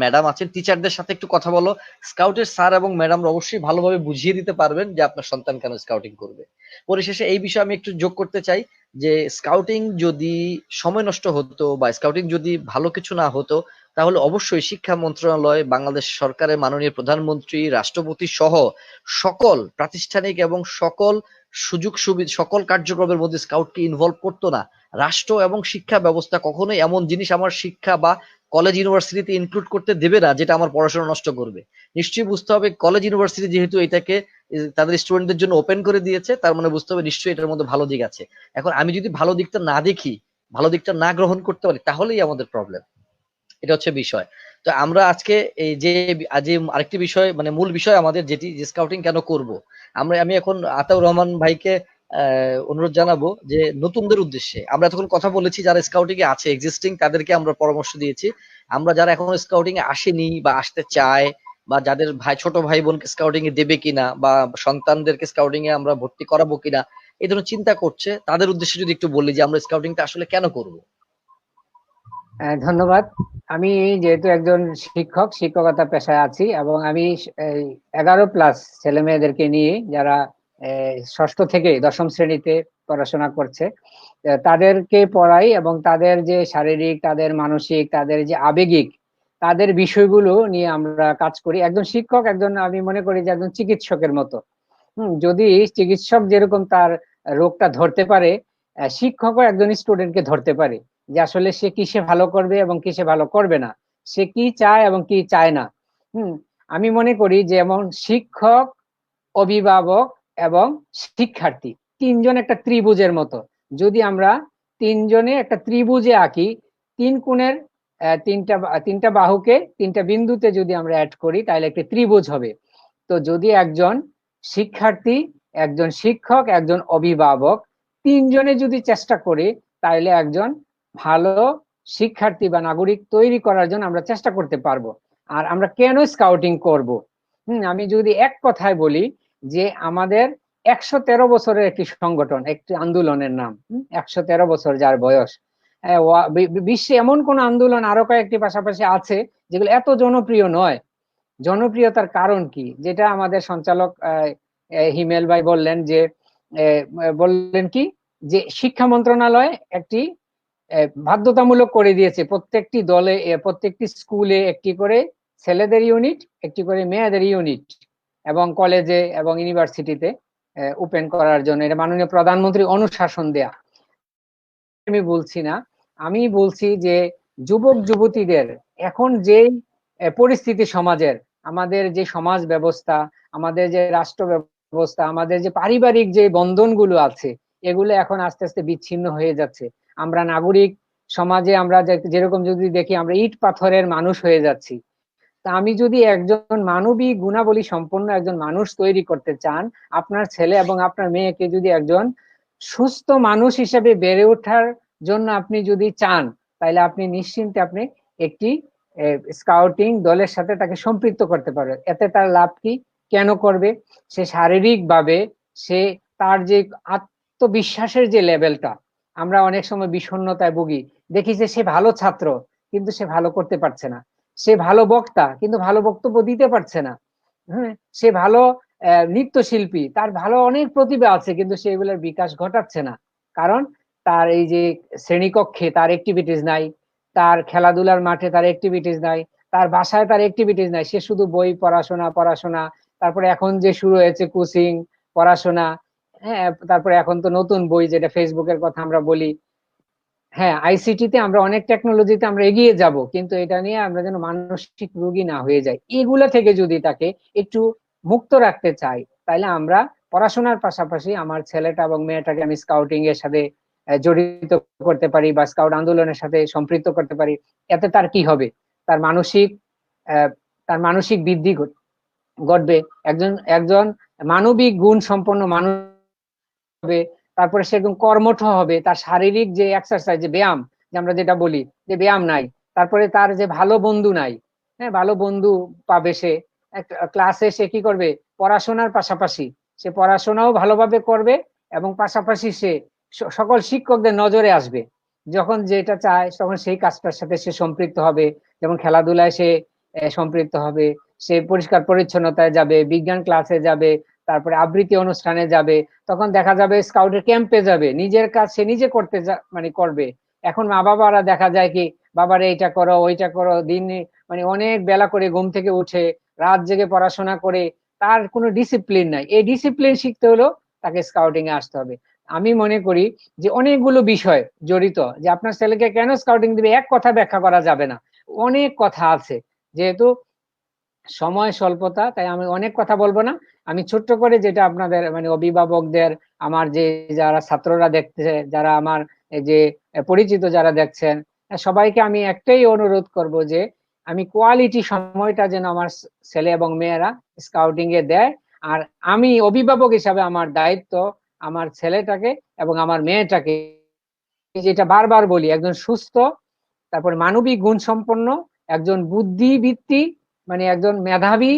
ম্যাডাম আছেন, টিচারদের সাথে একটু কথা বলো। স্কাউটের স্যার এবং ম্যাডামরা অবশ্যই ভালোভাবে বুঝিয়ে দিতে পারবেন যে আপনার সন্তান কেন স্কাউটিং করবে। পরিশেষে এই বিষয়ে আমি একটু যোগ করতে চাই যে স্কাউটিং যদি সময় নষ্ট হতো বা স্কাউটিং যদি ভালো কিছু না হতো, তাহলে অবশ্যই শিক্ষা মন্ত্রণালয়, বাংলাদেশ সরকারের মাননীয় প্রধানমন্ত্রী, রাষ্ট্রপতি সহ সকল প্রাতিষ্ঠানিক এবং সকল সুযোগ সুবিধা, সকল কার্যক্রমের মধ্যে স্কাউটকে ইনভলভ করতো না। রাষ্ট্র এবং শিক্ষা ব্যবস্থা কখনোই এমন জিনিস আমার শিক্ষা বা কলেজ ইউনিভার্সিটিতে ইনক্লুড করতে দেবে না যেটা আমার পড়াশোনা নষ্ট করবে। নিশ্চয়ই বুঝতে হবে কলেজ ইউনিভার্সিটি যেহেতু এটাকে তাদের স্টুডেন্টদের জন্য ওপেন করে দিয়েছে, তার মানে বুঝতে হবে নিশ্চয়ই এটার মধ্যে ভালো দিক আছে। এখন আমি যদি ভালো দিকটা না দেখি, ভালো দিকটা না গ্রহণ করতে পারি, তাহলেই আমাদের প্রবলেম। এটা হচ্ছে বিষয়। তো আমরা আজকে এই যে আরেকটি বিষয়, মানে মূল বিষয় আমাদের যেটি, যে স্কাউটিং কেন করব, আমি এখন আতাউর রহমান ভাইকে অনুরোধ জানাবো যে নতুনদের উদ্দেশ্যে, আমরা এতক্ষণ কথা বলেছি যারা স্কাউটিং এ আছে এক্সিস্টিং, তাদেরকে আমরা পরামর্শ দিয়েছি। আমরা যারা এখন স্কাউটিং এ আসেনি বা আসতে চায়, বা যাদের ছোট ভাই বোনকে স্কাউটিং এ দেবে কিনা, বা সন্তানদেরকে স্কাউটিং এ আমরা ভর্তি করাবো কিনা, এই ধরনের চিন্তা করছে, তাদের উদ্দেশ্যে যদি একটু বলি যে আমরা স্কাউটিংটা আসলে কেন করব। ধন্যবাদ। আমি যেহেতু একজন শিক্ষকতা পেশায় আছি, এবং আমি 11+ ছেলে মেয়েদেরকে নিয়ে যারা 6ষ্ঠ থেকে 10ম শ্রেণীতে পড়াশোনা করছে, তাদেরকে পড়াই, এবং তাদের যে শারীরিক, তাদের মানসিক, তাদের যে আবেগিক তাদের বিষয়গুলো নিয়ে আমরা কাজ করি। একজন শিক্ষক, একজন আমি মনে করি যে একজন চিকিৎসকের মতো। যদি চিকিৎসক যেরকম তার রোগটা ধরতে পারে, শিক্ষকও একজন স্টুডেন্টকে ধরতে পারে যে আসলে সে কিসে ভালো করবে এবং কিসে ভালো করবে না, সে কি চায় এবং কি চায় না। হুম আমি মনে করি যেমন শিক্ষক, অভিভাবক এবং শিক্ষার্থী তিনজন একটা ত্রিভুজের মতো। যদি আমরা তিনজনে একটা ত্রিভুজে আঁকি, তিন কোণের তিনটা তিনটা বাহুকে তিনটা বিন্দুতে যদি আমরা অ্যাড করি তাহলে একটা ত্রিভুজ হবে। তো যদি একজন শিক্ষার্থী, একজন শিক্ষক, একজন অভিভাবক তিনজনে যদি চেষ্টা করি তাহলে একজন ভালো শিক্ষার্থী বা নাগরিক তৈরি করার জন্য আমরা চেষ্টা করতে পারবো। আর আমরা কেন স্কাউটিং করব? আমি যদি এক কথায় বলি যে আমাদের 113 বছরের একটি সংগঠন, একটি আন্দোলনের নাম 113 বছর যার বয়স। বিশ্বে এমন কোন আন্দোলন আরো কয়েকটি পাশাপাশি আছে যেগুলো এত জনপ্রিয় নয়। জনপ্রিয়তার কারণ কি, যেটা আমাদের সঞ্চালক হিমেল ভাই বললেন যে বললেন কি যে শিক্ষা মন্ত্রণালয় একটি বাধ্যতামূলক করে দিয়েছে প্রত্যেকটি দলে, প্রত্যেকটি স্কুলে একটি করে ছেলেদের ইউনিট, একটি করে মেয়েদের ইউনিট, এবং কলেজে এবং ইউনিভার্সিটিতে ওপেন করার জন্য। এটা মাননীয় প্রধানমন্ত্রী অনুশাসন দেয়া। আমি বলছি না, আমি বলছি যে যুবক যুবতীদের এখন যে পরিস্থিতি সমাজের, আমাদের যে সমাজ ব্যবস্থা, আমাদের যে রাষ্ট্র ব্যবস্থা, আমাদের যে পারিবারিক যে বন্ধনগুলো আছে, এগুলো এখন আস্তে আস্তে বিচ্ছিন্ন হয়ে যাচ্ছে। আমরা নাগরিক সমাজে আমরা যেরকম যদি দেখি আমরা ইট পাথরের মানুষ হয়ে যাচ্ছি। তা আমি যদি একজন মানবিক গুণাবলী সম্পন্ন একজন মানুষ তৈরি করতে চান, আপনার ছেলে এবং আপনার মেয়েকে যদি একজন সুস্থ মানুষ হিসেবে বেড়ে ওঠার জন্য আপনি যদি চান, তাহলে আপনি নিশ্চিন্তে আপনি একটি স্কাউটিং দলের সাথে তাকে সম্পৃক্ত করতে পারবেন। এতে তার লাভ কি, কেন করবে? সে শারীরিক ভাবে, সে তার যে আত্মবিশ্বাসের যে লেভেলটা, আমরা অনেক সময় বিষণ্ণতায় ভুগি, দেখি যে সে ভালো ছাত্র কিন্তু সে ভালো করতে পারছে না, সে ভালো বক্তা কিন্তু ভালো বক্তব্য দিতে পারছে না, হ্যাঁ, সে ভালো নৃত্যশিল্পী, তার ভালো অনেক প্রতিভা আছে কিন্তু সে এগুলোর বিকাশ ঘটাচ্ছে না। কারণ তার এই যে শ্রেণীকক্ষে তার অ্যাক্টিভিটিস নাই, তার খেলাধুলার মাঠে তার অ্যাক্টিভিটিস নাই, তার বাসায় তার অ্যাক্টিভিটিস নাই, সে শুধু বই পড়াশোনা পড়াশোনা। তারপরে এখন যে শুরু হয়েছে কোচিং পড়াশোনা, হ্যাঁ, তারপরে এখন তো নতুন বই যেটা ফেসবুকের কথা আমরা বলি, হ্যাঁ, আইসিটিতে আমরা অনেক টেকনোলজিতে আমরা এগিয়ে যাব, কিন্তু এটা নিয়ে আমরা যেন মানসিক রোগী না হয়ে যাই। এগুলা থেকে যদি তাকে একটু মুক্ত রাখতে চাই, তাহলে আমরা পড়াশোনার পাশাপাশি আমার ছেলেটা এবং মেয়েটাকে আমি স্কাউটিং এর সাথে জড়িত করতে পারি বা স্কাউট আন্দোলনের সাথে সম্পৃক্ত করতে পারি। এতে তার কি হবে? তার মানসিক আহ, তার মানসিক বৃদ্ধি ঘটবে, একজন একজন মানবিক গুণ সম্পন্ন মানুষ হবে। তারপরে সে একদম কর্মঠ হবে, তার শারীরিক যে এক্সারসাইজ, যে ব্যায়াম, যে আমরা যেটা বলি যে ব্যায়াম নাই, তারপরে তার যে ভালো বন্ধু নাই, হ্যাঁ, ভালো বন্ধু পাবে সে। ক্লাসে সে কি করবে, পড়াশোনার পাশাপাশি সে পড়াশোনাও ভালোভাবে করবে এবং পাশাপাশি সে সকল শিক্ষকদের নজরে আসবে। যখন যেটা চায় তখন সেই কাজটার সাথে সে সম্পৃক্ত হবে। যেমন খেলাধুলায় সে সম্পৃক্ত হবে, সে পরিষ্কার পরিচ্ছন্নতায় যাবে, বিজ্ঞান ক্লাসে যাবে, তারপরে আবৃত্তি অনুষ্ঠানে যাবে। তখন দেখা যাবে স্কাউটের ক্যাম্পে যাবে, নিজের কাজ সে নিজে করতে মানে করবে। এখন মা বাবারা দেখা যায় কি, বাবারে এইটা করো ওইটা করো, দিন মানে অনেক বেলা করে ঘুম থেকে উঠে রাত জেগে পড়াশোনা করে, তার কোনো ডিসিপ্লিন নাই। এই ডিসিপ্লিন শিখতে হলেও তাকে স্কাউটিং এ আসতে হবে। আমি মনে করি যে অনেকগুলো বিষয় জড়িত, যে আপনার ছেলেকে কেন স্কাউটিং দিবে এক কথা ব্যাখ্যা করা যাবে না, অনেক কথা আছে। যেহেতু সময় স্বল্পতা, তাই আমি অনেক কথা বলবো না। আমি ছোট্ট করে যেটা আপনাদের মানে অভিভাবকদের, আমার যে যারা ছাত্ররা দেখতেছে, যারা আমার এই যে পরিচিত যারা দেখছেন, সবাইকে আমি একটাই অনুরোধ করব যে আমি কোয়ালিটি সময়টা যেন আমার ছেলে এবং মেয়েরা স্কাউটিং এ দেয়। আর আমি অভিভাবক হিসাবে আমার দায়িত্ব আমার ছেলেটাকে এবং আমার মেয়েটাকে, যেটা বারবার বলি, একজন সুস্থ, তারপর মানবিক গুণ সম্পন্ন, একজন বুদ্ধিবৃত্তি মানে একজন মেধাবী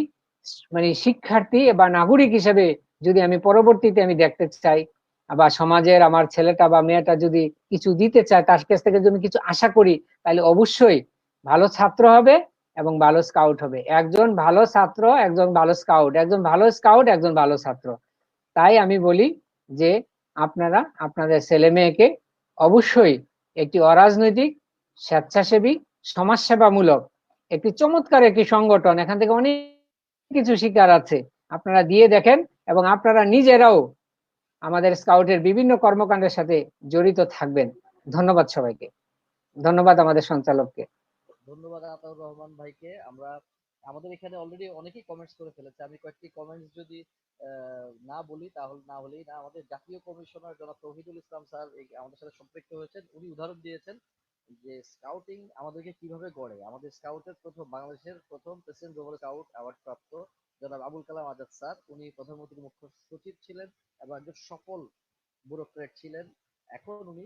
মানে শিক্ষার্থী বা নাগরিক হিসেবে যদি আমি পরবর্তীতে আমি দেখতে চাই, বা সমাজের আমার ছেলেটা বা মেয়েটা যদি কিছু দিতে চায়, তার কাছ থেকে যদি কিছু আশা করি, তাহলে অবশ্যই ভালো ছাত্র হবে এবং ভালো স্কাউট হবে। একজন ভালো ছাত্র, একজন ভালো স্কাউট, একজন ভালো স্কাউট, একজন ভালো ছাত্র। তাই আমি বলি যে আপনারা আপনাদের ছেলে মেয়েকে অবশ্যই একটি অরাজনৈতিক, স্বেচ্ছাসেবী, সমাজসেবামূলক একটি চমৎকার একটি সংগঠন, এখান থেকে অনেক কিছু শিকার আছে, আপনারা দিয়ে দেখেন এবং আপনারা নিজেরাও আমাদের স্কাউটের বিভিন্ন কর্মকাণ্ডের সাথে জড়িত থাকবেন। ধন্যবাদ সবাইকে, ধন্যবাদ আমাদের সঞ্চালককে। ধন্যবাদ আতাউর রহমান ভাইকে। আমরা আমাদের এখানে অলরেডি অনেকেই কমেন্টস করে ফেলেছে, আমি কয়েকটি কমেন্টস যদি না বলি তাহলে না হলেই না। আমাদের জাতীয় কমিশনার জনাব তৌহিদুল ইসলাম স্যার আমাদের সাথে সম্পৃক্ত হয়েছেন। উনি উদাহরণ দিয়েছেন যে স্কাউটিং আমাদেরকে কিভাবে গড়ে। আমাদের স্কাউটের বাংলাদেশের প্রথম প্রেসিডেন্ট গ্লোবাল স্কাউট অ্যাওয়ার্ড প্রাপ্ত জনাব আবুল কালাম আজাদ স্যার, উনি প্রধানমন্ত্রীর মুখ্য সচিব ছিলেন এবং একজন সফল ব্যুরোক্রেট ছিলেন। এখন উনি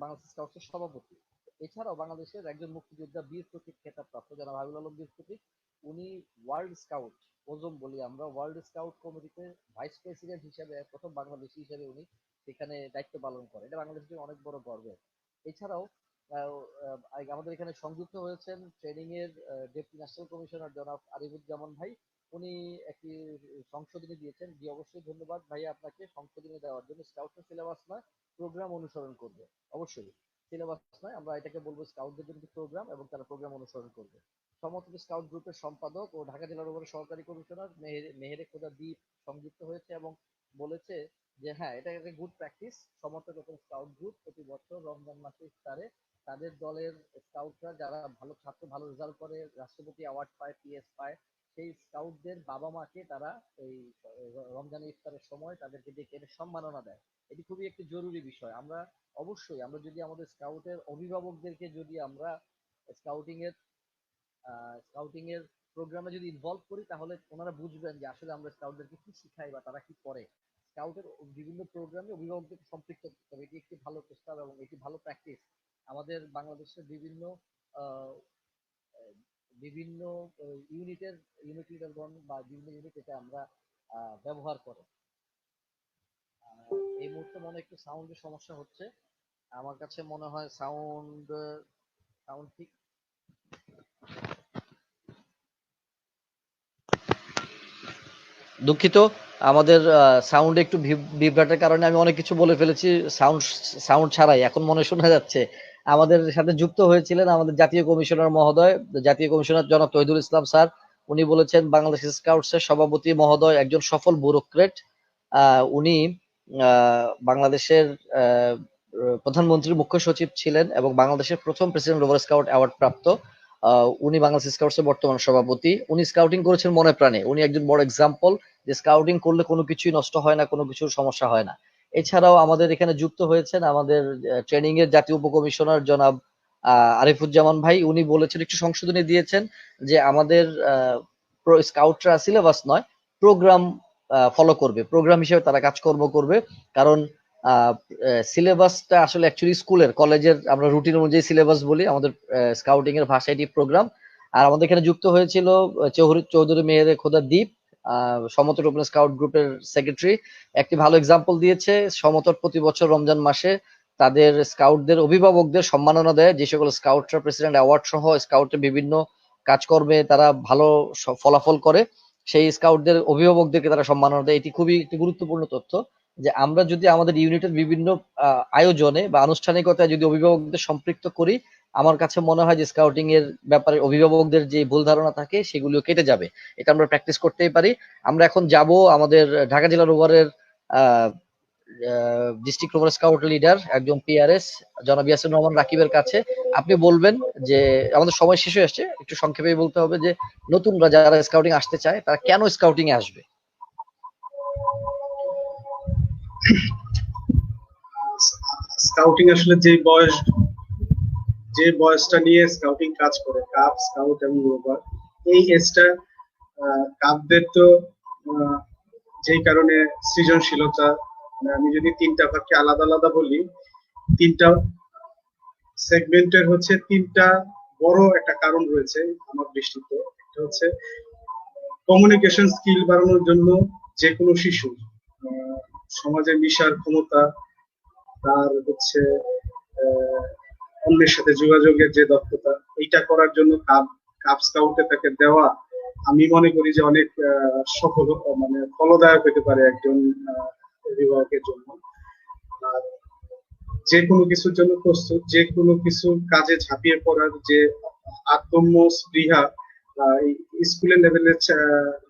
বাংলাদেশ স্কাউটসের সভাপতি। এছাড়াও বাংলাদেশের একজন মুক্তিযোদ্ধা বীর প্রতীক খেতাব প্রাপ্ত জনাব হাবিবুল আলম বীর প্রতীক, উনি ওয়ার্ল্ড স্কাউট, ওজম বলি আমরা, ওয়ার্ল্ড স্কাউট কমিটিতে ভাইস প্রেসিডেন্ট হিসেবে প্রথম বাংলাদেশি হিসেবে উনি সেখানে দায়িত্ব পালন করেন। এটা বাংলাদেশের জন্য অনেক বড় গর্বের। এছাড়াও আমাদের এখানে সংযুক্ত হয়েছেন ট্রেনিং এর ডেপুটি ন্যাশনাল কমিশনার জনাব আরিফুজ্জামান ভাই। উনি একটি সংশোধনী দিয়েছেন। জি অবশ্যই ধন্যবাদ ভাইয়া আপনাকে সংশোধনী দেওয়ার জন্য। স্কাউটের সিলেবাস নয়, প্রোগ্রাম অনুসরণ করবে। অবশ্যই সিলেবাস নয়, আমরা এটাকে বলবো স্কাউটদের জন্য প্রোগ্রাম, এবং তারা প্রোগ্রাম অনুসরণ করবে। সমতুল্য স্কাউট গ্রুপের সম্পাদক ও ঢাকা জেলার উপরে সহকারী কমিশনার মেহেরে খোদা দ্বীপ সংযুক্ত হয়েছে এবং বলেছে যে হ্যাঁ, এটা একটা গুড প্র্যাকটিস। সমর্থক এবং স্কাউট গ্রুপ প্রতি বছর রমজান মাসে ইফতারে তাদের দলের স্কাউটরা যারা ভালো ছাত্র, ভালো রেজাল্ট করে, রাষ্ট্রপতি অ্যাওয়ার্ড পায়, পিএস পায়, সেই স্কাউটদের বাবা মাকে তারা এই রমজানের ইফতারের সময় তাদেরকে ডেকে এনে সম্মাননা দেয়। এটি খুবই একটি জরুরি বিষয়। আমরা অবশ্যই আমরা যদি আমাদের স্কাউটের অভিভাবকদেরকে যদি আমরা স্কাউটিং এর স্কাউটিং এর প্রোগ্রামে যদি ইনভলভ করি, তাহলে ওনারা বুঝবেন যে আসলে আমরা স্কাউটদেরকে কি শিখাই বা তারা কি করে। স্কাউটের বিভিন্ন প্রোগ্রামে অভিভাবকদেরকে সম্পৃক্ত করতে হবে, এটি একটি ভালো প্রস্তাব এবং এটি ভালো প্র্যাকটিস। আমাদের বাংলাদেশের বিভিন্ন বিভিন্ন ইউনিট লিডারগণ বা বিভিন্ন ইউনিট এটা আমরা ব্যবহার করে। এই মুহূর্তে মনে একটু সাউন্ডের সমস্যা হচ্ছে, আমার কাছে মনে হয় সাউন্ড সাউন্ড ঠিক। দুঃখিত, আমাদের সাউন্ড একটু বিভ্রাটের কারণে আমি অনেক কিছু বলে ফেলেছি সাউন্ড সাউন্ড ছাড়াই। এখন মনে শোনা যাচ্ছে। আমাদের সাথে যুক্ত হয়েছিলেন আমাদের জাতীয় কমিশনার মহোদয়, জাতীয় কমিশনার জনাব তৌহিদুল ইসলাম স্যার। উনি বলেছেন বাংলাদেশ স্কাউটসের সভাপতি মহোদয় একজন সফল ব্যুরোক্রেট। উনি বাংলাদেশের প্রধানমন্ত্রীর মুখ্য সচিব ছিলেন এবং বাংলাদেশের প্রথম প্রেসিডেন্ট গ্লোবাল স্কাউট অ্যাওয়ার্ড প্রাপ্ত। উনি বাংলাদেশ স্কাউটসের বর্তমান সভাপতি। উনি স্কাউটিং করেছেন মনে প্রাণে। উনি একজন বড় এক্সাম্পল যে স্কাউটিং করলে কোনো কিছুই নষ্ট হয় না, কোনো কিছুর সমস্যা হয় না। এছাড়াও আমাদের এখানে যুক্ত হয়েছেন আমাদের ট্রেনিং এর জাতীয় উপকমিশনার জনাব আরিফুজ্জামান ভাই। উনি বলেছেন, একটু সংশোধনী দিয়েছেন যে আমাদের স্কাউটরা সিলেবাস নয়, প্রোগ্রাম ফলো করবে, প্রোগ্রাম হিসেবে তারা কাজকর্ম করবে। কারণ সিলেবাসটা আসলে অ্যাকচুয়ালি স্কুলের, কলেজের আমরা রুটিন অনুযায়ী সিলেবাস বলি, আমাদের স্কাউটিং এর ভাষায় এটি প্রোগ্রাম। আর আমাদের এখানে যুক্ত হয়েছিল চৌধুরী মেহেরে খোদা দ্বীপ, সমতট ওপেন স্কাউট গ্রুপের সেক্রেটারি। একটি ভালো এক্সাম্পল দিয়েছে। সমতট প্রতি বছর রমজান মাসে তাদের স্কাউটদের অভিভাবকদের সম্মাননা দেয়। যে সকল স্কাউটরা প্রেসিডেন্ট অ্যাওয়ার্ড সহ স্কাউটের বিভিন্ন কাজকর্মে তারা ভালো ফলাফল করে, সেই স্কাউটদের অভিভাবকদেরকে তারা সম্মাননা দেয়। এটি খুবই একটি গুরুত্বপূর্ণ তথ্য যে আমরা যদি আমাদের ইউনিটের বিভিন্ন আয়োজনে বা আনুষ্ঠানিকতায় যদি অভিভাবকদের সম্পৃক্ত করি, আমার কাছে মনে হয় যে স্কাউটিং এর ব্যাপারে অভিভাবকদের যে ভুল ধারণা থাকে সেগুলিও কেটে যাবে। এটা আমরা প্র্যাকটিস করতেই পারি। আমরা এখন যাব আমাদের ঢাকা জেলা রোভারের ডিস্ট্রিক্ট রোভার স্কাউট লিডার একজন পিআরএস জনাব ইয়াসির রহমান রাকিবের কাছে। আপনি বলবেন যে আমাদের সময় শেষ হয়ে আসছে, একটু সংক্ষেপে বলতে হবে যে নতুনরা যারা স্কাউটিং আসতে চায় তারা কেন স্কাউটিং এ আসবে। স্কাউটিং আসলে যে বয়সটা নিয়ে স্কাউটিং কাজ করে, কাপ, স্কাউট এবং রোভার, এই এজটা কাপদের তো যেই কারণে সৃজনশীলতা, আমি যদি তিনটা ভাগকে আলাদা আলাদা বলি, তিনটা সেগমেন্টের হচ্ছে তিনটা বড় একটা কারণ রয়েছে আমার দৃষ্টিতে। একটা হচ্ছে কমিউনিকেশন স্কিল বাড়ানোর জন্য যে কোনো শিশু সমাজে মিশার ক্ষমতা, তার হচ্ছে অন্যের সাথে যোগাযোগের যে দক্ষতা, এইটা করার জন্য কাপ স্কাউটে তাকে দেওয়া, আমি মনে করি যে অনেক সফল, মানে ফলদায়ক হতে পারে একজন অভিভাবকের জন্য। আর যে কোনো কিছুর জন্য প্রস্তুত, যে কোনো কিছু কাজে ঝাঁপিয়ে পড়ার যে আদম্য স্পৃহা স্কুলের লেভেলের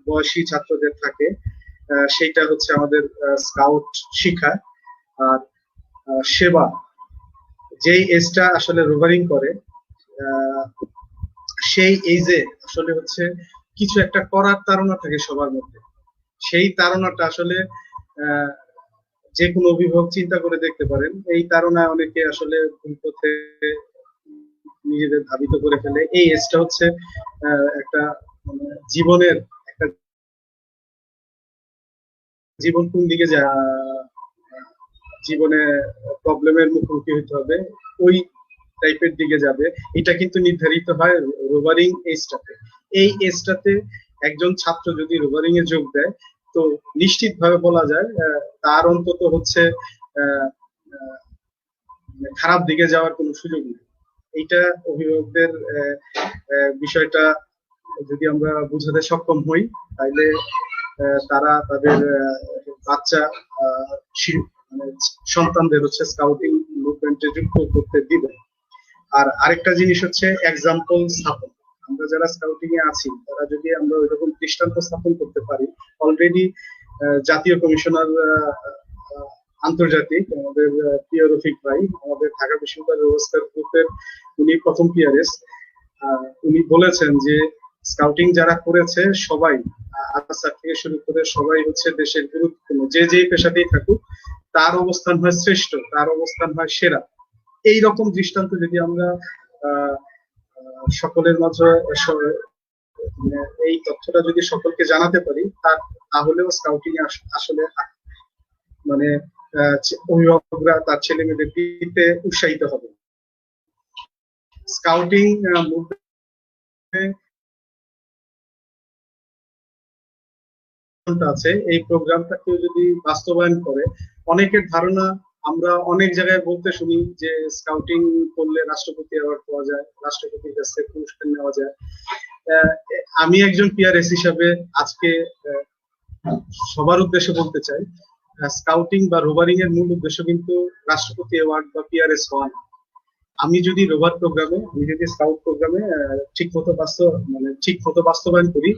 বয়সী ছাত্রদের থাকে, সেইটা হচ্ছে আমাদের স্কাউট শিক্ষা। আর সেবা, যেই এজটা আসলে রোভারিং করে সেই এজে আসলে হচ্ছে কিছু একটা করার তাড়না থাকে সবার মধ্যে। সেই তাড়নাটা আসলে যে কোনো অভিভাবক চিন্তা করে দেখতে পারেন, এই তাড়নায় অনেকে আসলে ভুল পথে নিজেদের ধাবিত করে ফেলে। এই এজটা হচ্ছে একটা মানে জীবনের একটা জীবন কোন দিকে জীবনে প্রবলেমের মুখোমুখি হতে হবে ওই টাইপের দিকে যাবে, এটা কিন্তু নির্ধারিত হয় রোভারিং এজটাতে। এই এজটাতে একজন ছাত্র যদি রোভারিং এ যোগ দেয় তো নিশ্চিত ভাবে বলা যায় তার অন্তত হচ্ছে খারাপ দিকে যাওয়ার কোনো সুযোগ নেই। এইটা অভিভাবকদের বিষয়টা যদি আমরা বুঝাতে সক্ষম হই তাহলে তারা তাদের বাচ্চা মানে সন্তানদের হচ্ছে স্কাউটিং মুভমেন্টে যুক্ত করতে দিবে। আর আরেকটা জিনিস হচ্ছে এক্সাম্পল স্থাপন। আমরা যারা স্কাউটিং এ আছি তারা যদি আমরা ওইরকম দৃষ্টান্ত স্থাপন করতে পারি, অলরেডি জাতীয় কমিশনার আন্তর্জাতিক আমাদের প্রিয় রফিক ভাই, আমাদের ঢাকা বিশ্ববিদ্যালয় রোস্টার গ্রুপের উনি প্রথম পিআরএস, উনি বলেছেন যে স্কাউটিং যারা করেছে সবাই আসার থেকে শুরু করে সবাই হচ্ছে দেশের গুরুত্বপূর্ণ, যে যেই পেশাতেই থাকুক তার অবস্থান হয় শ্রেষ্ঠ, তার অবস্থান হয় সেরা। এই রকম দৃষ্টান্ত যদি আমরা সকলের মাঝে এই তথ্যটা যদি সকলকে জানাতে পারি তাহলেও স্কাউটিং আসলে মানে অভিভাবকরা তার ছেলে মেয়েদের দিতে উৎসাহিত হবে। স্কাউটিং আছে, এই প্রোগ্রামটা কেউ যদি বাস্তবায়ন করে, অনেকের ধারণা আমরা অনেক জায়গায় বলতে শুনি যে স্কাউটিং করলে রাষ্ট্রপতি অ্যাওয়ার্ড পাওয়া যায়, রাষ্ট্রপতির কাছে পুরস্কার নেওয়া যায়। আমি একজন পিআরএস হিসাবে আজকে সবার উদ্দেশ্যে বলতে চাই, স্কাউটিং বা রোভারিং এর মূল উদ্দেশ্য কিন্তু রাষ্ট্রপতি অ্যাওয়ার্ড বা পিআরএস হওয়া না। আমি যদি রোভার প্রোগ্রামে, আমি যদি স্কাউট প্রোগ্রামে ঠিক মতো বাস্তবায়ন করি,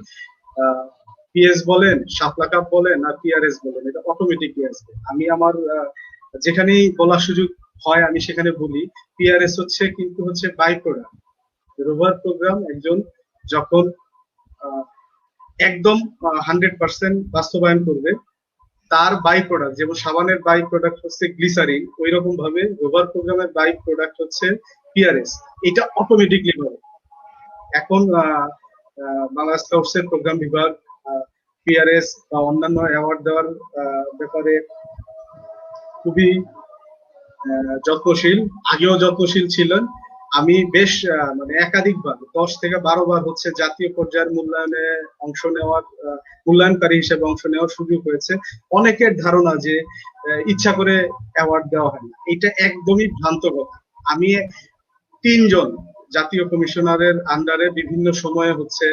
পিএস বলেন, শাপলা কাপ বলেন আর পিআরএস বলেন, এটা অটোমেটিকলি আসবে। আমি আমার যেখানেই বলার সুযোগ হয় আমি সেখানে বলি পিআরএস কিন্তু হচ্ছে বাই প্রোডাক্ট। রোভার প্রোগ্রাম একজন যখন একদম 100% বাস্তবায়ন করবে, তার বাই প্রোডাক্ট, যেমন সাবানের বাই প্রোডাক্ট হচ্ছে গ্লিসারিন, ওই রকম ভাবে রোভার প্রোগ্রামের বাই প্রোডাক্ট হচ্ছে পিআরএস। এটা অটোমেটিকলি হবে। এখন বাংলা স্কাউটস এর প্রোগ্রাম বিভাগ পিআরএস বা অন্যান্য অ্যাওয়ার্ড দেওয়ার ব্যাপারে খুবই যত্নশীল, আগেও যত্নশীল ছিলেন। আমি বেশ মানে একাধিকবার 10 থেকে 12 বার হচ্ছে জাতীয় পর্যায়ের মূল্যায়নে অংশ নেওয়ার, মূল্যায়নকারী হিসেবে অংশ নেওয়ার সুযোগ হয়েছে। অনেকের ধারণা যে ইচ্ছা করে অ্যাওয়ার্ড দেওয়া হয় না, এটা একদমই ভ্রান্ত কথা। আমি 3 জন জাতীয় কমিশনারের আন্ডারে বিভিন্ন সময়ে হচ্ছে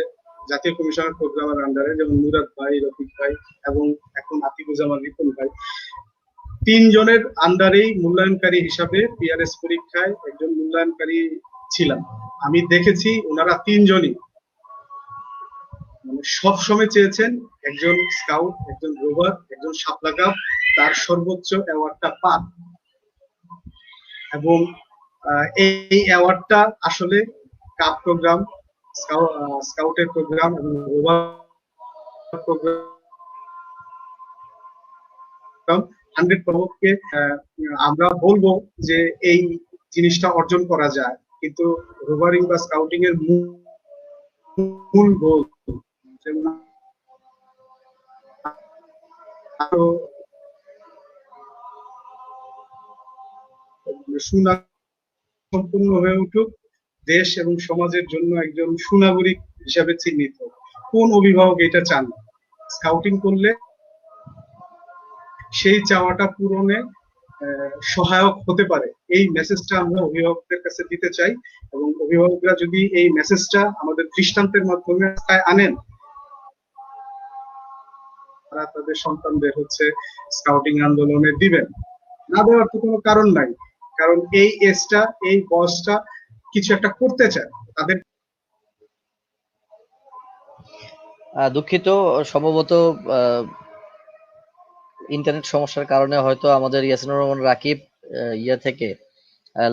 জাতীয় কমিশনার প্রোগ্রামের আন্ডারে, যেমন মুরাদ ভাই, রফিক ভাই এবং এখন আতিকুজ্জামান রিপন ভাই, 3 জনের আন্ডারেই মূল্যায়নকারী হিসাবে পিআরএস পরীক্ষায় একজন মূল্যায়নকারী ছিলাম। আমি দেখেছি ওনারা 3 জনই মানে সবসময় চেয়েছেন একজন স্কাউট, একজন রোভার, একজন শাপলা কাপ তার সর্বোচ্চ অ্যাওয়ার্ডটা পান। এবং এই অ্যাওয়ার্ডটা আসলে কাপ প্রোগ্রাম, স্কাউটের প্রোগ্রাম এবং রোভার প্রোগ্রাম 100% আমরা বলবো যে এই জিনিসটা অর্জন করা যায়, কিন্তু রোভারিং বা স্কাউটিং এর মূল গোল সুনাগরিক হয়ে উঠুক, দেশ এবং সমাজের জন্য একজন সুনাগরিক হিসাবে চিহ্নিত। কোন অভিভাবক এটা চান? স্কাউটিং করলে সেই চাওয়াটা পূরণে সহায়ক হতে পারে, এই মেসেজটা আমরা অভিভাবকদের কাছে দিতে চাই। এবং অভিভাবকরা যদি এই মেসেজটা আমাদের দৃষ্টান্তের মাধ্যমে আনেন, তারা তাদের সন্তানদের হচ্ছে স্কাউটিং আন্দোলনে দিবেন। না দেওয়ার তো কোনো কারণ নাই, কারণ এই এজটা, এই বয়সটা কিছু একটা করতে চায়, তাদের দুঃখিত, সম্ভবত ইন্টারনেট সমস্যার কারণে হয়তো আমাদের ইয়াসিনুর রহমান রাকিব ইয়ে থেকে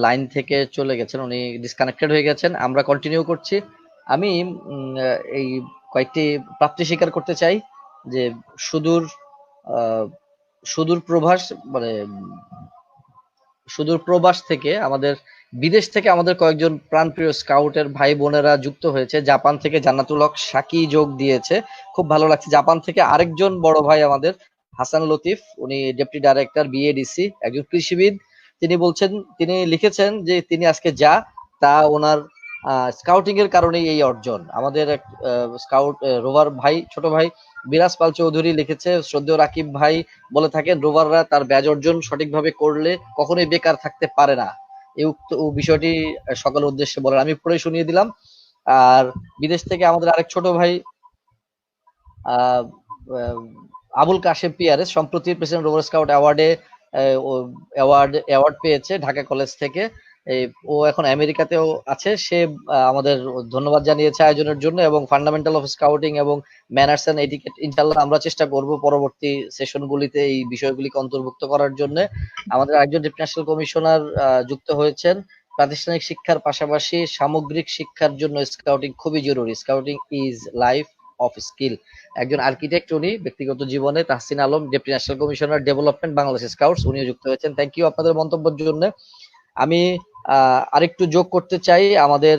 লাইন থেকে চলে গেছেন, উনি ডিসকানেক্টেড হয়ে গেছেন। আমরা কন্টিনিউ করছি। আমি এই কয়েকটি প্রাপ্তি স্বীকার করতে চাই যে সুদূর আহ, সুদূর প্রভাস মানে সুদূর প্রবাস থেকে আমাদের বিদেশ থেকে আমাদের কয়েকজন প্রাণপ্রিয় স্কাউটের ভাই বোনেরা যুক্ত হয়েছে। জাপান থেকে জান্নাতুল হক সাকি যোগ দিয়েছে, খুব ভালো লাগছে। জাপান থেকে আরেকজন বড় ভাই আমাদের হাসান লতিফ, উনি ডেপুটি ডাইরেক্টর বিএডিসি, একজন কৃষিবিদ। তিনি বলছেন, তিনি লিখেছেন যে তিনি আজকে যা তা ওনার স্কাউটিং এর কারণেই এই অর্জন। আমাদের এক স্কাউট রোভার ভাই, ছোট ভাই বিরাজ পাল চৌধুরী লিখেছে, শ্রদ্ধেয় রাকিব ভাই বলে থাকেন রোভাররা তার ব্যাজ অর্জন সঠিকভাবে করলে কখনোই বেকার থাকতে পারে না। এই উক্ত বিষয়টি সকলের উদ্দেশ্যে বলেন, আমি পড়ে শুনিয়ে দিলাম। আর বিদেশ থেকে আমাদের আরেক ছোট ভাই আহ, আহ, আবুল কাশেম পিয়ারেস সম্প্রতি প্রেসিডেন্ট রোভার স্কাউট অ্যাওয়ার্ডে অ্যাওয়ার্ড পেয়েছে ঢাকা কলেজ থেকে। ও এখন আমেরিকাতেও আছে। সে আমাদের ধন্যবাদ জানিয়েছে আয়োজনের জন্য এবং ফান্ডামেন্টাল অফ স্কাউটিং এবং ম্যানার্স এন্ড এটিকেট ইনশাল্লাহ আমরা চেষ্টা করব পরবর্তী সেশনগুলিতে এই বিষয়গুলিকে অন্তর্ভুক্ত করার জন্য। আমাদের একজন ডেপুটি ন্যাশনাল কমিশনার যুক্ত হয়েছেন। প্রাতিষ্ঠানিক শিক্ষার পাশাপাশি সামগ্রিক শিক্ষার জন্য স্কাউটিং খুবই জরুরি। Scouting is life of skill. একজন আর্কিটেক্ট উনি ব্যক্তিগত জীবনে। Tahsin Alam, deputy national commissioner development Bangladesh scouts, উনিও যুক্ত হয়েছেন। থ্যাংক ইউ আপনাদের মন্তব্যের জন্য। আমি আরেকটু যোগ করতে চাই আমাদের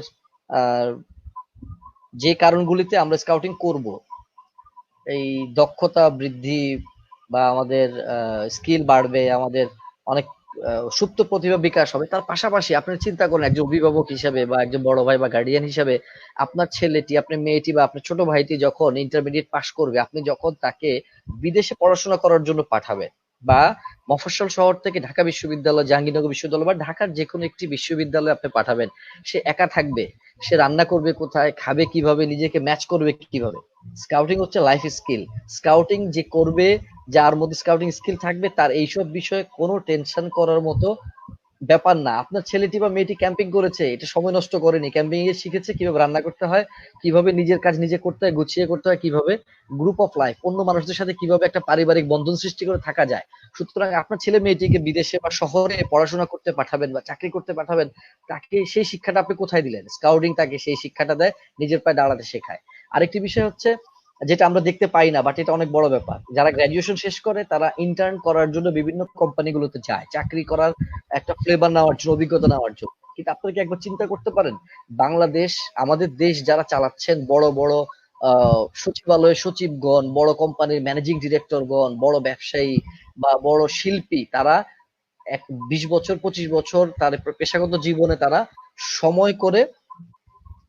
যে কারণগুলিতে আমরা স্কাউটিং করব, এই দক্ষতা বৃদ্ধি বা আমাদের স্কিল বাড়বে, আমাদের অনেক সুপ্ত প্রতিভা বিকাশ হবে। তার পাশাপাশি আপনি চিন্তা করেন একজন অভিভাবক হিসাবে বা একজন বড় ভাই বা গার্ডিয়ান হিসাবে, আপনার ছেলেটি, আপনার মেয়েটি বা আপনার ছোট ভাইটি যখন ইন্টারমিডিয়েট পাশ করবে, আপনি যখন তাকে বিদেশে পড়াশোনা করার জন্য পাঠাবেন বা মফস্বল শহর থেকে ঢাকা বিশ্ববিদ্যালয়, জাহাঙ্গীরনগর বিশ্ববিদ্যালয় বা ঢাকার যে কোনো একটি বিশ্ববিদ্যালয়ে আপনি পাঠাবেন, সে একা থাকবে। সে রান্না করবে কোথায়, খাবে কিভাবে, নিজেকে ম্যাচ করবে কিভাবে? স্কাউটিং হচ্ছে লাইফ স্কিল। স্কাউটিং যে করবে, যার মধ্যে স্কাউটিং স্কিল থাকবে, তার এইসব বিষয়ে কোনো টেনশন করার মতো ব্যাপার না। আপনার ছেলেটি বা মেয়েটি ক্যাম্পিং করেছে, এটা সময় নষ্ট করেনি। ক্যাম্পিং এ শিখেছে কিভাবে রান্না করতে হয়, কিভাবে নিজের কাজ নিজে করতে হয়, গুছিয়ে করতে হয়, কিভাবে গ্রুপ অফ লাইফ অন্য মানুষদের সাথে কিভাবে একটা পারিবারিক বন্ধন সৃষ্টি করে থাকা যায়। সুতরাং আপনার ছেলে মেয়েটিকে বিদেশে বা শহরে পড়াশোনা করতে পাঠাবেন বা চাকরি করতে পাঠাবেন, তাকে সেই শিক্ষাটা আপনি কোথায় দিলেন? স্কাউটিং তাকে সেই শিক্ষাটা দেয়, নিজের পায়ে দাঁড়াতে শেখায়। আরেকটি বিষয় হচ্ছে যেটা আমরা দেখতে পাই না, বাট এটা অনেক বড় ব্যাপার। যারা গ্রাজুয়েশন শেষ করে তারা ইন্টার্ন করার জন্য বিভিন্ন কোম্পানিগুলোতে যায়, চাকরি করার একটা ফ্লেভার নেওয়ার জন্য, অভিজ্ঞতা নেওয়ার জন্য। কিন্তু আপনারা কি একবার চিন্তা করতে পারেন, বাংলাদেশ, আমাদের দেশ যারা চালাচ্ছেন, বড় বড় সচিবালয়ের সচিবগণ, বড় কোম্পানির ম্যানেজিং ডিরেক্টরগণ, বড় ব্যবসায়ী বা বড় শিল্পী, তারা 20 বছর 25 বছর তার পেশাগত জীবনে তারা সময় করে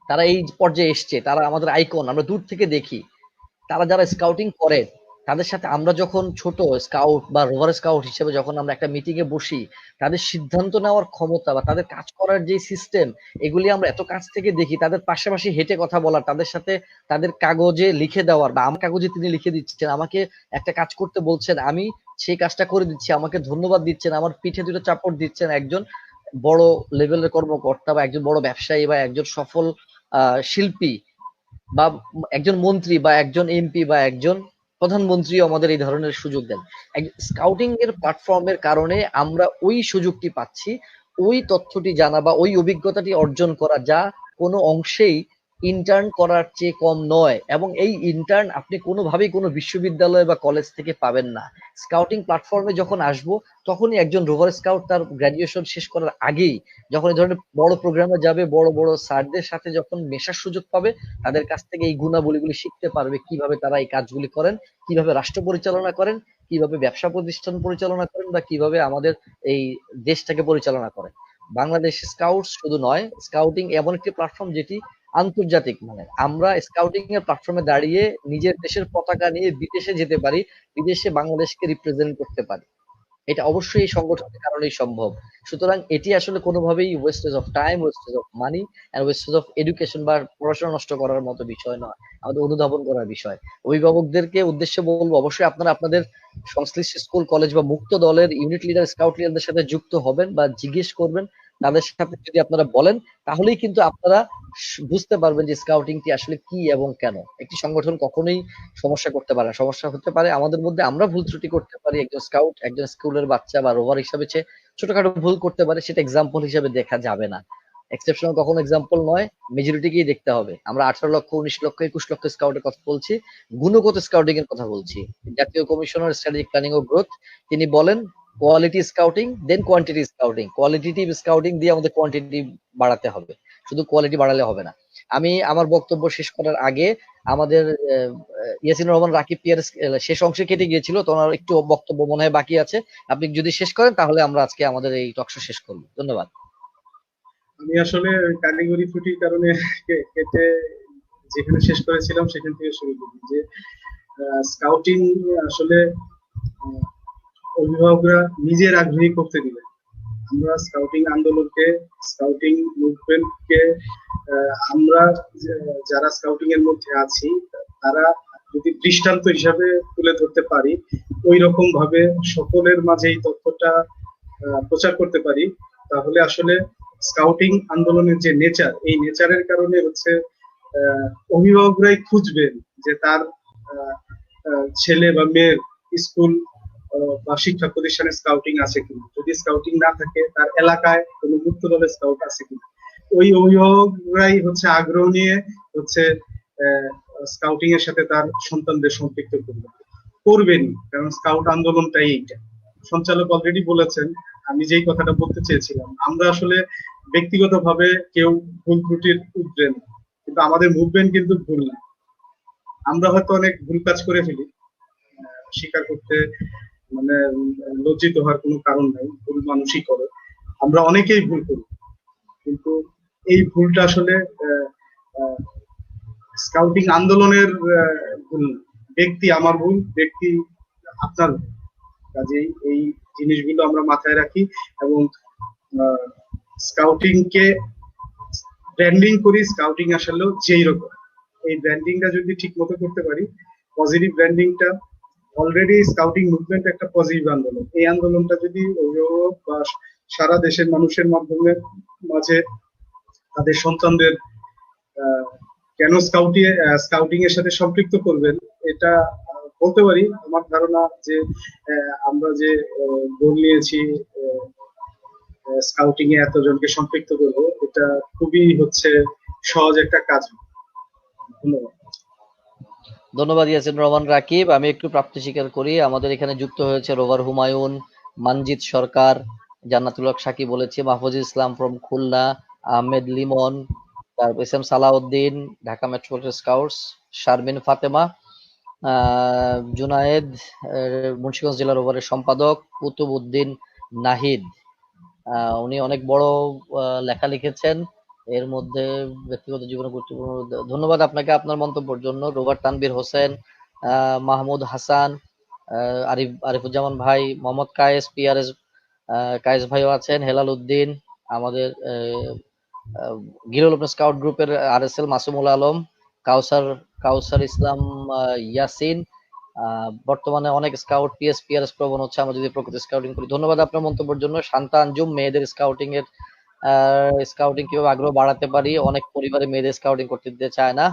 তারা এই পর্যায়ে এসছে। তারা আমাদের আইকন, আমরা দূর থেকে দেখি। তারা যারা স্কাউটিং করে, তাদের সাথে আমরা যখন ছোট স্কাউট বা রোভার স্কাউট হিসেবে যখন আমরা একটা মিটিং এ বসি, তাদের সিদ্ধান্ত নেওয়ার ক্ষমতা বা তাদের কাজ করার যে সিস্টেম, এগুলি আমরা এত কাছ থেকে দেখি। তাদের পাশাপাশি হেঁটে কথা বলার, তাদের সাথে তাদের কাগজে লিখে দেওয়ার বা আমার কাগজে তিনি লিখে দিচ্ছেন, আমাকে একটা কাজ করতে বলছেন, আমি সেই কাজটা করে দিচ্ছি, আমাকে ধন্যবাদ দিচ্ছেন, আমার পিঠে দুটো চাপড় দিচ্ছেন একজন বড় লেভেলের কর্মকর্তা বা একজন বড় ব্যবসায়ী বা একজন সফল শিল্পী বা একজন মন্ত্রী বা একজন এমপি বা একজন প্রধানমন্ত্রী আমাদের এই ধরনের সুযোগ দেন। স্কাউটিং এর প্ল্যাটফর্মের কারণে আমরা ওই সুযোগটি পাচ্ছি, ওই তথ্যটি জানা বা ওই অভিজ্ঞতাটি অর্জন করা, যা কোনো অংশেই ইন্টার্ন করার চেয়ে কম নয়। এবং এই ইন্টার্ন আপনি কোনোভাবেই কোনো বিশ্ববিদ্যালয় বা কলেজ থেকে পাবেন না। স্কাউটিং প্ল্যাটফর্মে যখন আসবো, তখনই একজন রোভার স্কাউট তার গ্রাজুয়েশন শেষ করার আগেই যখন এই ধরনের বড় প্রোগ্রামে যাবে, বড় বড় স্যারদের সাথে যখন মেশার সুযোগ পাবে, তাদের কাছ থেকে এই গুণাবলীগুলি শিখতে পারবে, কিভাবে তারা এই কাজগুলি করেন, কিভাবে রাষ্ট্র পরিচালনা করেন, কিভাবে ব্যবসা প্রতিষ্ঠান পরিচালনা করেন বা কিভাবে আমাদের এই দেশটাকে পরিচালনা করেন। বাংলাদেশ স্কাউটস শুধু নয়, স্কাউটিং এমন একটি প্ল্যাটফর্ম যেটি আন্তর্জাতিক মানের। আমরা স্কাউটিং এর প্ল্যাটফর্মে দাঁড়িয়ে নিজের দেশের পতাকা নিয়ে বিদেশে যেতে পারি, বিদেশে বাংলাদেশকে রিপ্রেজেন্ট করতে পারি। এটা অবশ্যই এই সংগঠনের কারণেই সম্ভব। সুতরাং এটি আসলে কোনোভাবেই wastage of time, wastage of money and wastage of education বা পড়াশোনা নষ্ট করার মতো বিষয় নয়, আমাদের অনুধাবন করার বিষয়। অভিভাবকদেরকে উদ্দেশ্যে বলবো, অবশ্যই আপনারা আপনাদের সংশ্লিষ্ট স্কুল, কলেজ বা মুক্ত দলের ইউনিট লিডার, স্কাউট লিডারদের সাথে যুক্ত হবেন বা জিজ্ঞেস করবেন তাদের সাথে যদি আপনারা বলেন, তাহলেই কিন্তু আপনারা বুঝতে পারবেন যে স্কাউটিংটি আসলে কি এবং কেন। একটি সংগঠন কখনোই সমস্যা করতে পারে না। সমস্যা হতে পারে আমাদের মধ্যে, আমরা ভুল ত্রুটি করতে পারি। একজন স্কাউট, একজন স্কুলের বাচ্চা বা রোভার হিসাবে সে ছোটখাটো ভুল করতে পারে, সেটা এক্সাম্পল হিসেবে দেখা যাবে না। এক্সেপশনাল কখনো এক্সাম্পল নয়, মেজরিটিকেই দেখতে হবে। আমরা 18 লক্ষ, 19 লক্ষ, 21 লক্ষ স্কাউটের কথা বলছি, গুণগত স্কাউটিং এর কথা বলছি। জাতীয় কমিশনার স্ট্র্যাটেজিক প্ল্যানিং ও গ্রোথ, তিনি বলেন কোয়ালিটি স্কাউটিং দেন কোয়ান্টিটি স্কাউটিং। কোয়ালিটিটিভ স্কাউটিং দিয়ে আমাদের কোয়ান্টিটি বাড়াতে হবে, শুধু কোয়ালিটি বাড়ালে হবে না। আমি আমার বক্তব্য শেষ করার আগে আমাদের ইয়াসিন রহমান রাকিব পিয়ার শেষ অংশে কেটে গিয়েছিল, তো ওনার একটু বক্তব্য মনে হয় বাকি আছে। আপনি যদি শেষ করেন তাহলে আমরা আজকে আমাদের এই টকশো শেষ করব। ধন্যবাদ। আমি আসলে কারিগরি ত্রুটির কারণে কেটে যেখানে শেষ করেছিলাম সেখান থেকে শুরু করি যে স্কাউটিং আসলে অভিভাবকরা নিজের আগ্রহী করতে দিবে। আমরা স্কাউটিং আন্দোলনকে, স্কাউটিং মুভমেন্টকে আমরা যারা স্কাউটিং এর মধ্যে আছি তারা যদি দৃষ্টান্ত হিসাবে তুলে ধরতে পারি, ওই রকম ভাবে সকলের মাঝে এই তথ্যটা প্রচার করতে পারি, তাহলে আসলে স্কাউটিং আন্দোলনের যে নেচার, এই নেচারের কারণে হচ্ছে অভিভাবকরাই খুঁজবেন যে তার ছেলে বা মেয়ের স্কুল বা শিক্ষা প্রতিষ্ঠানে স্কাউটিং আছে কিনা। যদি স্কাউটিং না থাকে, তার এলাকায় কোনো মুক্ত দলের স্কাউট আছে কিনা। ওই অভিভাবকরাই হচ্ছে আগ্রহ নিয়ে হচ্ছে স্কাউটিং এর সাথে তার সন্তানদের সম্পৃক্ত করবেনই, কারণ স্কাউট আন্দোলনটাই এইটা। সঞ্চালক অলরেডি বলেছেন, আমি যেই কথাটা বলতে চেয়েছিলাম, আমরা আসলে ব্যক্তিগতভাবে কেউ ভুল ত্রুটির উদ্রে না, কিন্তু আমাদের মুভমেন্ট কিন্তু ভুল না। আমরা হয়তো অনেক ভুল কাজ করে ফেলি, স্বীকার করতে মানে লজ্জিত হওয়ার কোনো কারণ নাই, ভুল মানুষই করে, আমরা অনেকেই ভুল করি, কিন্তু এই ভুলটা আসলে স্কাউটিং আন্দোলনের ভুল। ব্যক্তি আমার ভুল, ব্যক্তি আপনার ভুল। কাজেই এই জিনিসগুলো আমরা মাথায় রাখি এবং স্কাউটিং কে ব্র্যান্ডিং করি। স্কাউটিং আসলে যেই রকম, এই ব্র্যান্ডিংটা যদি ঠিক মতো করতে পারি, পজিটিভ ব্র্যান্ডিংটা, অলরেডি স্কাউটিং মুভমেন্ট একটা পজিটিভ আন্দোলন। এই আন্দোলনটা যদি অভিভাবক বা সারা দেশের মানুষের মাধ্যমে মাঝে তাদের সন্তানদের কেন স্কাউটিং এর সাথে সম্পৃক্ত করবেন, এটা বলতে পারি। আমার ধারণা যে আমরা যে গোল নিয়েছি স্কাউটিং এ এতজনকে সম্পৃক্ত করব, এটা খুবই হচ্ছে সহজ একটা কাজ। ধন্যবাদ। ধন্যবাদ ইয়াসিন রহমান রাকিব। আমি একটু প্রাপ্তি স্বীকার করি, আমাদের এখানে যুক্ত হয়েছে রোভার হুমায়ুন, মানজিৎ সরকার, জান্নাতুল হক সাকি বলেছে, মাহফুজ ইসলাম ফ্রম খুলনা, আহমেদ লিমন, তারপর S M Salauddin, Dhaka metropolitan scouts, Sharmin Fatema, Junayed Munshiganj জেলা রোভারের সম্পাদক, কুতুব উদ্দিন নাহিদ, উনি অনেক বড় লেখা লিখেছেন, এর মধ্যে ব্যক্তিগত জীবনে গুরুত্বপূর্ণ। ধন্যবাদ আপনাকে আপনার মন্তব্যের জন্য। রোভার তানভীর হোসেন, মাহমুদ হাসান, আরিফুজ্জামান ভাই, মোহাম্মদ কায়েস, পিআরএস কায়েস ভাইও আছেন, হেলাল উদ্দিন, আমাদের গিরুল ওপেন স্কাউট গ্রুপের আরএসএল মাসুমুল আলম, কাউসার ইসলাম ইয়াসিন। বর্তমানে অনেক স্কাউট পিএসপিআরএস প্রবণ হচ্ছে আমরা যদি প্রকৃত স্কাউটিং করি। ধন্যবাদ আপনার মন্তব্যের জন্য। শান্তা আঞ্জুম, মেয়েদের স্কাউটিং এর স্কাউটিং কিভাবে আগ্রহ বাড়াতে পারি, অনেক পরিবারে মেয়েদের স্কাউটিং করতে দিতে চায় না।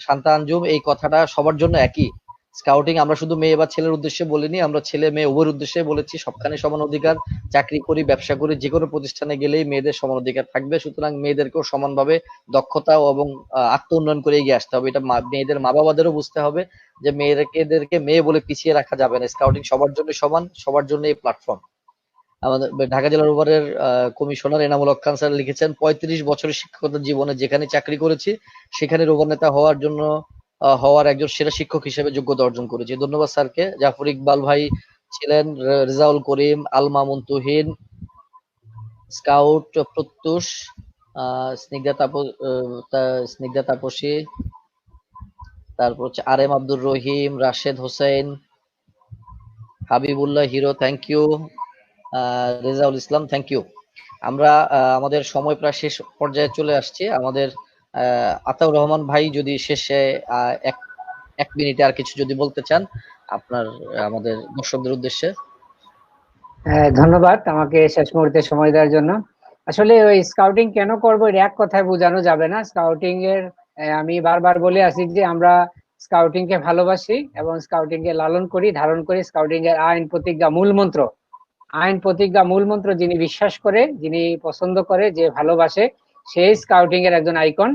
শান্তা আঞ্জুম, এই কথাটা সবার জন্য একই। স্কাউটিং আমরা শুধু মেয়ে বা ছেলের উদ্দেশ্যে বলিনি, আমরা ছেলে মেয়ে উভয়ের উদ্দেশ্যে বলেছি। সবখানে সমান অধিকার, চাকরি করি, ব্যবসা করি, যে কোনো প্রতিষ্ঠানে গেলেই মেয়েদের সমান অধিকার থাকবে। সুতরাং মেয়েদেরকেও সমানভাবে দক্ষতা এবং আত্ম উন্নয়ন করে এগিয়ে আসতে হবে। এটা মেয়েদের মা বাবাদেরও বুঝতে হবে যে মেয়েদেরকে মেয়ে বলে পিছিয়ে রাখা যাবে না। স্কাউটিং সবার জন্য সমান, সবার জন্য এই প্ল্যাটফর্ম। আমাদের ঢাকা জেলা রোভারের কমিশনার এনামুল হক খান স্যার লিখেছেন, 35 বছরের শিক্ষকতার জীবনে যেখানে চাকরি করেছি সেখানে রোভার নেতা হওয়ার একজন সেরা শিক্ষক হিসেবে যোগ্যতা অর্জন করেছি। ধন্যবাদ স্যারকে। জাফর ইকবাল ভাই ছিলেন, রেজাউল করিম, আলমা মুনতুহিন, স্কাউট প্রত্যুষ, স্নিগ্ধা তাপসী, তারপর হচ্ছে RM Abdur Rahim, Rashed Hossain, Habibullah hero, thank you, Rezaul Islam, thank you. আমরা আমাদের সময় প্রায় শেষ পর্যায়ে চলে আসছি। আমাদের আতাউর রহমান ভাই যদি শেষে এক মিনিটে আর কিছু যদি বলতে চান আপনার আমাদের দর্শকদের উদ্দেশ্যে। ধন্যবাদ আমাকে শেষ মুহূর্তে সময় দেওয়ার জন্য। আসলে ওই স্কাউটিং কেন করবো এটা এক কথায় বোঝানো যাবে না। স্কাউটিং এর আমি বারবার বলে আসি যে আমরা স্কাউটিং কে ভালোবাসি এবং স্কাউটিং কে লালন করি, ধারণ করি। স্কাউটিং এর আইন প্রতিজ্ঞা মূল মন্ত্র, আইন প্রতিজ্ঞা মূল মন্ত্র যিনি বিশ্বাস করে, যিনি পছন্দ করে, যে ভালোবাসে, সেই স্কাউটিং এর একজন আইকন।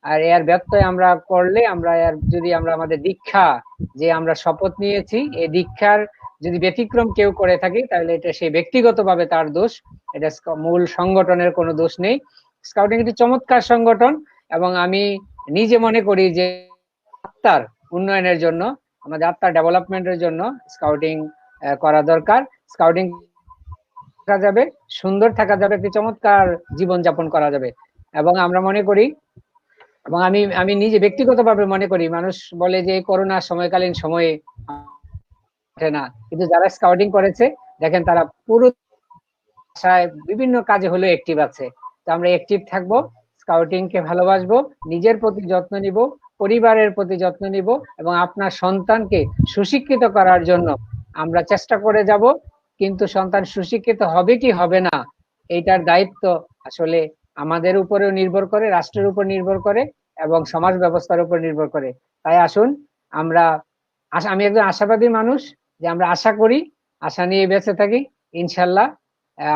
আর এর ব্যত্যয় আমরা করলে, আমরা এর যদি আমরা আমাদের দীক্ষা, যে আমরা শপথ নিয়েছি, এই দীক্ষার যদি ব্যতিক্রম কেউ করে থাকি তাহলে এটা সেই ব্যক্তিগতভাবে তার দোষ, এটা মূল সংগঠনের কোনো দোষ নেই। স্কাউটিং একটি চমৎকার সংগঠন এবং আমি নিজে মনে করি যে আত্মার উন্নয়নের জন্য, আমাদের আত্মার ডেভেলপমেন্টের জন্য স্কাউটিং করা দরকার। স্কাউটিং থাকা যাবে, সুন্দর থাকা যাবে, একটি চমৎকার জীবন যাপন করা যাবে। এবং আমরা মনে করি, এবং আমি আমি নিজে ব্যক্তিগতভাবে মনে করি, মানুষ বলে যে করোনা সময়কালীন সময়ে ওঠে না, কিন্তু যারা স্কাউটিং করেছে দেখেন তারা পুরো বাসায় বিভিন্ন কাজে হলেও অ্যাক্টিভ আছে। তো আমরা অ্যাক্টিভ থাকবো, স্কাউটিং কে ভালোবাসবো, নিজের প্রতি যত্ন নিব, পরিবারের প্রতি যত্ন নিব এবং আপনার সন্তানকে সুশিক্ষিত করার জন্য আমরা চেষ্টা করে যাব। কিন্তু সন্তান সুশিক্ষিত হবে কি হবে না, এইটার দায়িত্ব আসলে আমাদের উপরেও নির্ভর করে, রাষ্ট্রের উপর নির্ভর করে এবং সমাজ ব্যবস্থার উপর নির্ভর করে। তাই আসুন আমরা, আমি একজন আশাবাদী মানুষ, যে আমরা আশা করি, আশা নিয়ে বেঁচে থাকি। ইনশাল্লাহ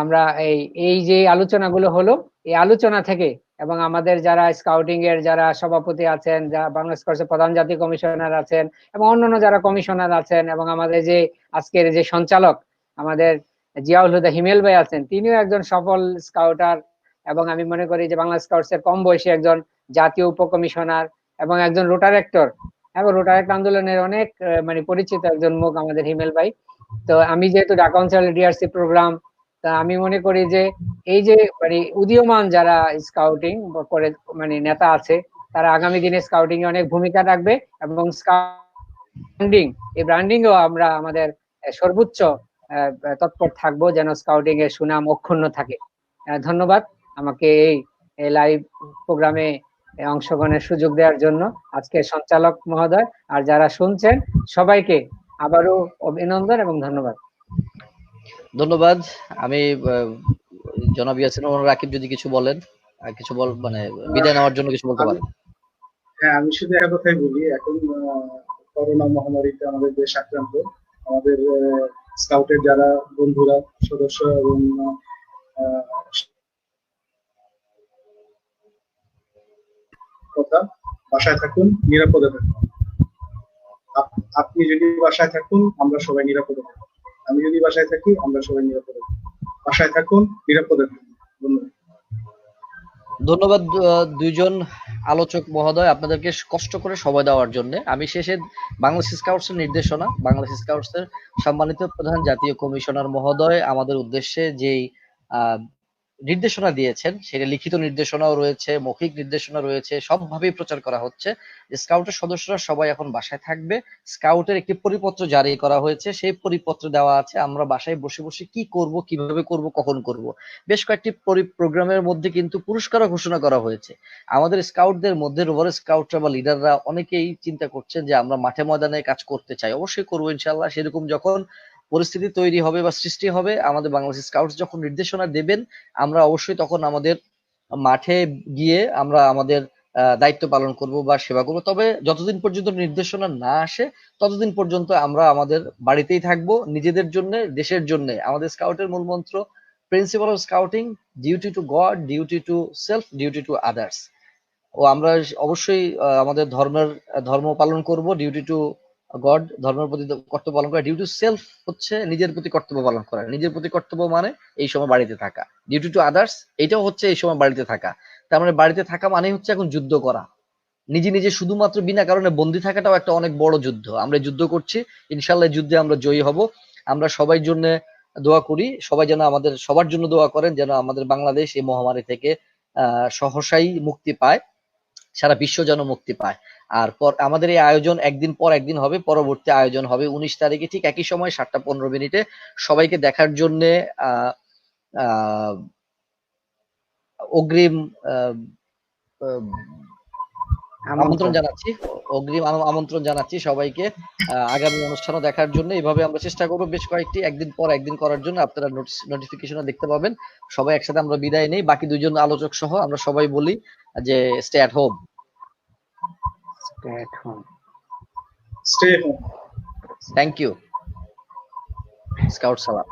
আমরা এই এই যে আলোচনাগুলো হলো, এই আলোচনা থেকে এবং আমাদের যারা স্কাউটিং এর যারা সভাপতি আছেন, যারা বাংলা স্কাউটসের প্রধান জাতীয় কমিশনার আছেন এবং অন্যান্য যারা কমিশনার আছেন, এবং আমাদের যে আজকের যে সঞ্চালক আমাদের জিয়াউল হুদা হিমেল ভাই আছেন, তিনিও একজন সফল স্কাউটার এবং আমি মনে করি যে বাংলা স্কাউটসের কম বয়সী একজন জাতীয় উপকমিশনার এবং একজন রোটারেক্টর, এবং রোটারেক্ট আন্দোলনের অনেক মানে পরিচিত একজন মুখ আমাদের হিমেল ভাই। তো আমি যেহেতু ঢাকা অঞ্চলের ডিআরসি প্রোগ্রাম, তা আমি মনে করি যে এই যে মানে উদীয়মান যারা স্কাউটিং করে মানে নেতা আছে, তারা আগামী দিনে স্কাউটিং এ অনেক ভূমিকা রাখবে এবং ব্র্যান্ডিং, এই ব্র্যান্ডিং ও আমরা আমাদের সর্বোচ্চ তৎপর থাকবো যেন স্কাউটিং এর সুনাম অক্ষুণ্ণ থাকে। ধন্যবাদ আমাকে এই লাইভ প্রোগ্রামে অংশগ্রহণের সুযোগ দেওয়ার জন্য আজকে সঞ্চালক মহোদয়, আর যারা শুনছেন সবাইকে আবারও অভিনন্দন এবং ধন্যবাদ। ধন্যবাদ। আমি জনাব ইয়াসিন রহমান রাকিব যদি কিছু বলেন, কিছু মানে বিদায় নেওয়ার জন্য কিছু বলতে পারেন। হ্যাঁ, আমি শুধু একটা কথাই বলি, এখন করোনা মহামারীতে আমাদের দেশ আক্রান্ত। আমাদের স্কাউটের যারা বন্ধুরা, সদস্য এবং কথা, বাসায় থাকুন, নিরাপদে থাকুন। আপনি যদি বাসায় থাকুন, আমরা সবাই নিরাপদে থাকুন। আমি যদি বাসায় থাকি, আমরা সবাই নিরাপদে থাকুন। বাসায় থাকুন, নিরাপদে থাকুন। ধন্যবাদ। ধন্যবাদ দুইজন আলোচক মহোদয়, আপনাদেরকে কষ্ট করে সময় দেওয়ার জন্য। আমি শেষে বাংলাদেশ স্কাউটস এর নির্দেশনা, বাংলাদেশ স্কাউটস এর সম্মানিত প্রধান জাতীয় কমিশনার মহোদয় আমাদের উদ্দেশ্যে যেই নির্দেশনা দিয়েছেন, সেটা লিখিত নির্দেশনাও রয়েছে, মৌখিক নির্দেশনা রয়েছে, সবভাবেই প্রচার করা হচ্ছে যে স্কাউটের সদস্যরা সবাই এখন বাসায় থাকবে। স্কাউটের একটি পরিপত্র জারি করা হয়েছে, সেই পরিপত্র দেওয়া আছে আমরা বাসায় বসে বসে কি করব, কিভাবে করব, কখন করব। বেশ কয়েকটি প্রোগ্রামের মধ্যে কিন্তু পুরস্কারও ঘোষণা করা হয়েছে। আমাদের স্কাউটদের মধ্যে রোভার স্কাউটরা বা লিডাররা অনেকেই চিন্তা করছেন যে আমরা মাঠে ময়দানে কাজ করতে চাই। অবশ্যই করবো ইনশাল্লাহ। সেরকম যখন পরিস্থিতি তৈরি হবে বা সৃষ্টি হবে, আমাদের বাংলাদেশ স্কাউটস যখন নির্দেশনা দেবেন, আমরা অবশ্যই তখন আমাদের মাঠে গিয়ে আমরা আমাদের দায়িত্ব পালন করব বা সেবা করব। তবে যতদিন পর্যন্ত নির্দেশনা না আসে, ততদিন পর্যন্ত আমরা আমাদের বাড়িতেই থাকবো, নিজেদের জন্য, দেশের জন্য। আমাদের স্কাউটের মূল মন্ত্র, principal of scouting, duty to God, duty to self, duty to others. ও আমরা অবশ্যই আমাদের ধর্ম পালন করব, ডিউটি টু গড, ধর্মের প্রতি কর্তব্য পালন করা। ডিউটি টু সেলফ হচ্ছে নিজের প্রতি কর্তব্য পালন করা। নিজের প্রতি কর্তব্য মানে এই সময় বাড়িতে থাকা। ডিউটি টু আদার্স, এটাও হচ্ছে এই সময় বাড়িতে থাকা। তার মানে বাড়িতে থাকা মানে হচ্ছে এখন যুদ্ধ করা। নিজে নিজে শুধুমাত্র বিনা কারণে বন্দী থাকাটাও একটা অনেক বড় যুদ্ধ। আমরা যুদ্ধ করছি, ইনশাল্লাহ যুদ্ধে আমরা জয়ী হব। আমরা সবাই জন্য দোয়া করি, সবাই যেন আমাদের সবার জন্য দোয়া করেন, যেন আমাদের বাংলাদেশ এই মহামারী থেকে সহসাই মুক্তি পায়, সারা বিশ্ব যেন মুক্তি পায়। আর আমাদের এই আয়োজন একদিন পর একদিন হবে। পরবর্তী আয়োজন হবে 19 তারিখে ঠিক একই সময় 7টা 15 মিনিটে। সবাইকে দেখার জন্য অগ্রিম আমন্ত্রণ জানাচ্ছি, অগ্রিম আমন্ত্রণ জানাচ্ছি সবাইকে আগামী অনুষ্ঠানও দেখার জন্য। এইভাবে আমরা চেষ্টা করবো বেশ কয়েকটি একদিন পর একদিন করার জন্য, আপনারা নোটিফিকেশনে দেখতে পাবেন। সবাই একসাথে আমরা বিদায় নেই, বাকি দুইজন আলোচক সহ আমরা সবাই বলি যে stay at home. Stay at home. Stay home. Thank you. Scout সালাম।